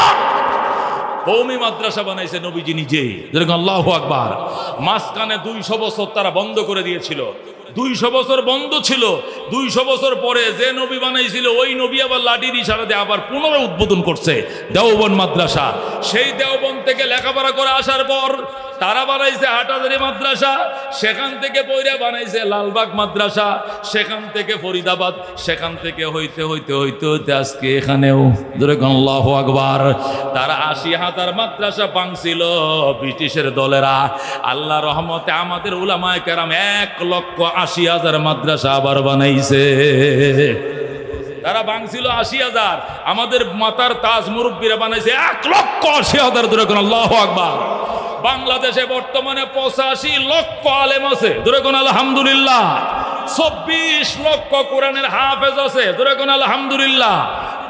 কওমি মাদ্রাসা বানাইছে নবীজি নিজে, যেরকম আল্লাহু আকবার। মাঝখানে 200 বছর তারা বন্ধ করে দিয়েছিল, 200 বছর বন্ধ ছিল। 200 বছর পরে যে নবী বানাইছিল ওই নবী আবার লাঠির ইশারাতে আবার পুনরায় উদ্বোধন করছে দেওবন্দ মাদ্রাসা। সেই দেওবন্দ থেকে লেখাপড়া করে আসার পর তারা বানাইছে হাটাজারি মাদ্রাসা, সেখান থেকে পয়রা বানাইছে লালবাগ মাদ্রাসা, সেখান থেকে ফরিদাবাদ, সেখান থেকে হইতে হইতে হইতে হইতে আজকে এখানেও। আল্লাহু আকবার। তারা 80,000 মাদ্রাসা ভাঙছিল ব্রিটিশের দলেরা। আল্লাহ রহমতে আমাদের উলামায়ে কেরাম 1,80,000 মাদ্রাসা আবার বানাইছে। তারা ভাঙছিল 80,000, আমাদের মাতার তাজ মুরব্বীরা বানাইছে 1,80,000। আল্লাহু আকবার। বাংলাদেশে বর্তমানে 85 লক্ষ আলেম আছে, ধরে কোন আলহামদুলিল্লাহ। 24 লক্ষ কোরআনের হাফেজ আছে, ধরে কোন আলহামদুলিল্লাহ।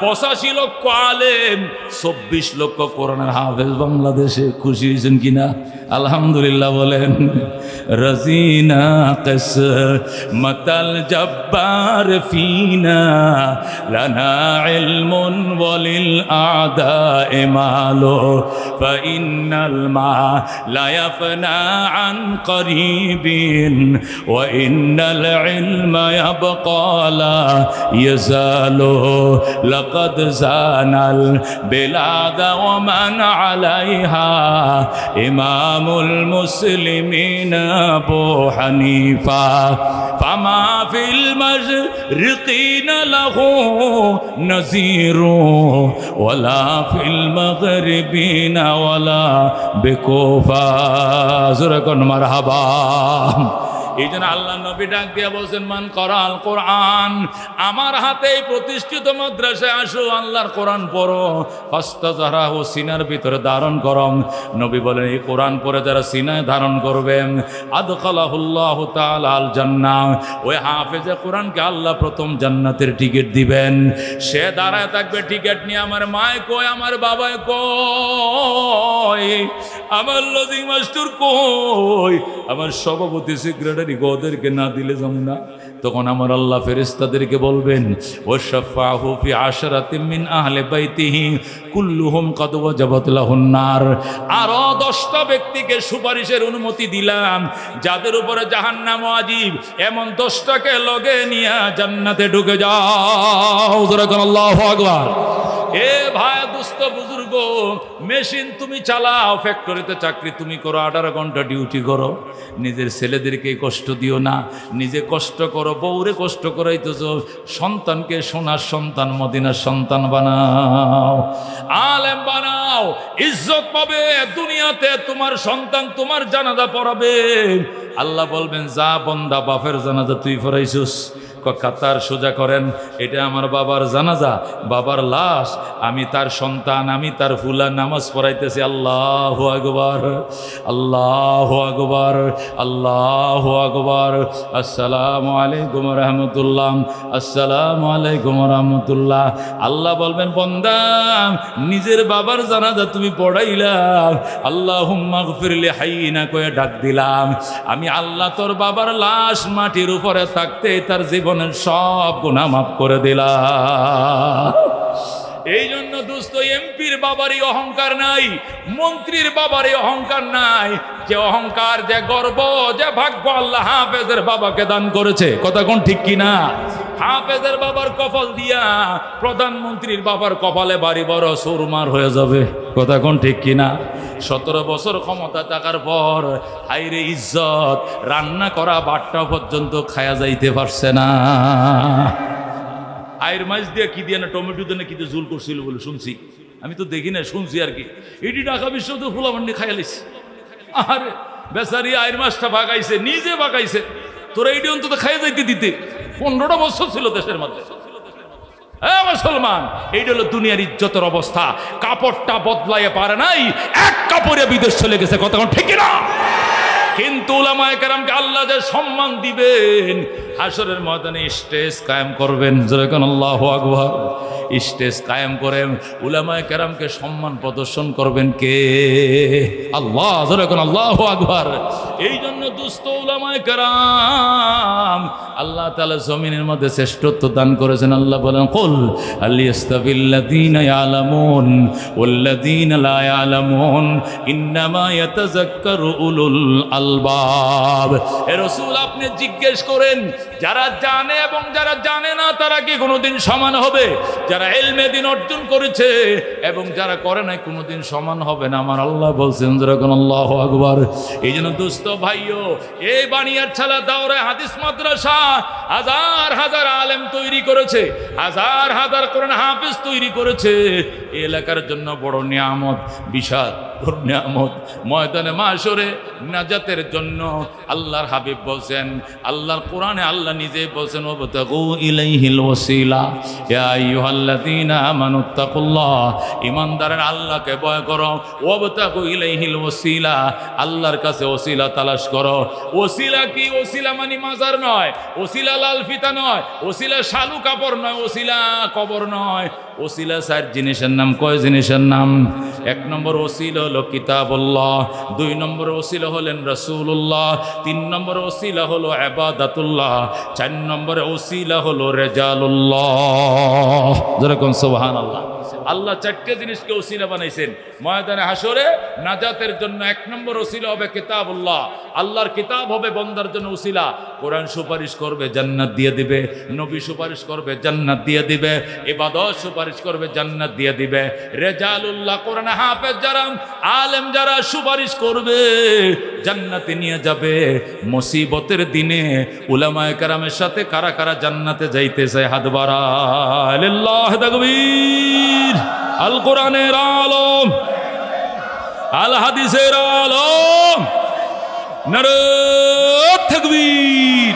85 লক্ষ আলেম, 24 লক্ষ কোরআনের হাফেজ বাংলাদেশে। খুশি হয়েছেন কিনা? আলহামদুলিল্লাহ বলেন। রাজিনা কিসমাতাল জব্বার ফিনা লানা ইলমুন ওয়ালিল আদায়ে মালু ফাইন্নাল মা লা ইয়াফনা আন করিবিন ওয়া ইন্নাল ইলমা ইয়াবকা লা ইয়াজালু লাকাদ জানাল বিলাদা ওয়া মান আলাইহা ইমামুল মুসলিমিন আবু হানিফা ফামা ফিল মাশরিকিনা লাহু নাযীরু ওয়ালা ফিল মাগরিবিনা ওয়ালা বিকুফা। জোরে মারহাবা। এই জন্য আল্লাহ নবী ডাক দিয়া বলছেন, মান করাল কোরআন, আমার হাতে প্রতিষ্ঠিত মাদ্রাসায় আসো, আল্লাহর কোরআন পড়ো, ফাস্তাযহারাহু সিনার ভিতরে ধারণ করম। নবী বলেন এই কোরআন পড়ে যারা সিনায় ধারণ করবেন আদখালাহুল্লাহু তাআলা আল জান্নাহ, ওই হাফেজে কোরআনকে আল্লাহ প্রথম জান্নাতের টিকিট দিবেন। সে দাঁড়ায় থাকবে টিকিট নিয়ে, আমার মায় কই, আমার বাবায় কই, আমার লজিং মাস্টার কই, আমার সভাপতি সেক্রেটারি ওদেরকে না দিলে যাব না। তখন আমার আল্লাহ ফেরেশতাদেরকে বলবেন, ওয়াশফাহু ফি আশরাতিন মিন আহলি বাইতিহি কুল্লুহুম কদ ওয়াজাবাত লাহুন নার। আরো 10টা ব্যক্তিকে সুপারিশের অনুমতি দিলাম, যাদের উপরে জাহান্নাম ওয়াজিব, এমন 10টাকে লগে নিয়ে জান্নাতে ঢুকে যাও। আল্লাহু আকবার। এ ভাই দোস্ত বুজুর্গ, মেশিন তুমি চালাও, ফ্যাক্টরিতে চাকরি তুমি করো, 18 ঘন্টা ডিউটি করো, নিজের ছেলেদেরকে কষ্ট দিও না, নিজে কষ্ট করো, বউরে কষ্ট করাইতেছ, সন্তানকে সোনার সন্তান মদিনার সন্তান বানাও, আলেম বানাও, ইজ্জত পাবে দুনিয়াতে। তোমার সন্তান তোমার জানাজা পড়াবে, আল্লাহ বলবেন যা বন্দা বাপের জানাজা তুই পড়াইছিস, কাতার সোজা করেন, এটা আমার বাবার জানাজা, বাবার লাশ, আমি তার সন্তান, আমি তার ফুলা নামাজ পড়াইতেছি। আল্লাহু আকবার, আল্লাহু আকবার, আল্লাহু আকবার। আসসালামু আলাইকুম রাহমাতুল্লাহ, আসসালামু আলাইকুম রাহমাতুল্লাহ। আল্লাহ বলবেন বান্দা নিজের বাবার জানাজা তুমি পড়াইলা, আল্লাহুম্মা গফিরলি হাইয়িনা কয়ে ডাক দিলাম, আমি আল্লাহ তোর বাবার লাশ মাটির উপরে থাকতে তার জীবনের সব গুনাহ মাফ করে দিলাম। এই জন্য দোস্ত, এমপির বাবারই অহংকার নাই, মন্ত্রীর বাবারই অহংকার নাই, যে অহংকার, যে গর্ব, যে ভাগ্য আল্লাহ হাফেজের বাবাকে দান করেছে। কথা কোন ঠিক কিনা? হাফেজের বাবার কপাল দিয়া প্রধানমন্ত্রীর বাবার কপালে বাড়ি বড় সুরমার হয়ে যাবে। কথা কোন ঠিক কিনা? 17 বছর ক্ষমতা থাকার পর হাইরে ইজ্জত, রান্না করা বাট্টা পর্যন্ত খায়া যাইতে পারছে না। আয়ের মাছ দিয়ে কি দিয়ে না, টমেটো দিয়ে না কি দিয়ে ঝুল করছিল বলে শুনছি, আমি তো দেখি না, শুনছি আর কি। এটি ঢাকা বিশ্ব তো ফুলামান্ডি খাইয়ালিস। আরে বেচারি আয়ের মাছটা ভাগাইছে, নিজে ভাগাইছে, তোরা এইটি অন্তত খাইয়া যাইতে দিতে। 15টা বছর ছিল দেশের মধ্যে। হ্যাঁ মুসলমান, এইটা হলো দুনিয়ার ইজ্জতের অবস্থা। কাপড়টা বদলাইয়ে পারে নাই, এক কাপড়ে বিদেশ চলে গেছে। কথা ঠিক না? কিন্তু উলামায়ে কেরামকে আল্লাহ যে সম্মান দিবেন, হাসরের ময়দানে স্টেজ কায়েম করবেন। যেরকম আল্লাহু আকবার, স্টেজ কায়েম করেন, উলামায়ে কেরামকে সম্মান প্রদর্শন করবেন কে? আল্লাহ। যেরকম আল্লাহু আকবার। এই জন্য দুস্থ উলামায়ে কেরাম আল্লাহ তাআলা জমিনের মধ্যে শ্রেষ্ঠত্ব দান করেছেন। আল্লাহ বলেন, কুল হাল ইয়াস্তাবিল্লাযীনা ইয়ালামুন ওয়াল্লাযীনা লা ইয়ালামুন ইন্নামা ইয়াতাযাক্কারু উলুল আলবাব। হে রাসূল, আপনি জিজ্ঞেস করেন, যারা জানে এবং যারা জানে না তারা কি কোনোদিন সমান হবে? যারা ইলমে দ্বীন অর্জন করেছে এবং যারা করে নাই কোনোদিন সমান হবে না। আমার আল্লাহ বলছেন, যেরকম আল্লাহু আকবার। এই জন্য দোস্ত ভাইও, এই বানিয়ারছালা দাওরা হাদিস মাদ্রাসা হাজার হাজার আলেম তৈরি করেছে, হাজার হাজার কোরআন হাফেজ তৈরি করেছে। এই এলাকার জন্য বড় নিয়ামত, বিশাল নিয়ামত। ময়দানে মাশরে নাজাতের জন্য আল্লাহর হাবিব বলছেন, আল্লাহর কোরআনে আল্লাহ নিজে বলছেন, ওয়াবতাগু ইলাইহিল ওয়াসিলা ইয়া আইয়ুহাল্লাযীনা আমানুত্তাকুল্লাহ। ঈমানদারের আল্লাহকে ভয় করো। ওয়াবতাগু ইলাইহিল ওয়াসিলা, আল্লাহর কাছে ওসিলা তালাশ করো। ওসিলা কি? ওসিলা মানে মাজার নয়, ওসিলা লাল ফিতা নয়, ওসিলা শালু কাপড় নয়, ওসিলা কবর নয়। ওসিলা 4 জিনিসের নাম। কয় জিনিসের নাম? 1 নম্বর ওসিলা হলো কিতাবুল্লাহ, 2 নম্বর ওসিলা হলেন রাসূলুল্লাহ, 3 নম্বর ওসিলা হলো ইবাদাতুল্লাহ, 4 নম্বরে ওসিলা হলো রিজালুল্লাহ। যেরকম সুবহানাল্লাহ। আল্লাহ 4টে জিনিসকে ওসিলা বানাইছেন ময়দানে হাসরে নাজাতের জন্য। 1 নম্বর ওসিলা হবে কিতাবুল্লাহ, আল্লাহর কিতাব হবে বন্দার জন্য ওসিলা। কোরআন সুপারিশ করবে, জান্নাত দিয়ে দিবে। নবী সুপারিশ করবে, জান্নাত দিয়ে দিবে। ইবাদত সুপারিশ করবে, জান্নাত দিয়ে দিবে। রিজালুল্লাহ, কোরআন হাফেজ যারা, আলেম যারা সুপারিশ করবে, জান্নাতে নিয়ে যাবে। মুসিবতের দিনে উলামায়ে কেরামের সাথে কারা কারা জান্নাতে যাইতে চায়? হাত বাড়ায়। লিল্লাহি তাকবীর। আল কোরআনের আলম, আল হাদিসের আলম, নারে তাকবীর।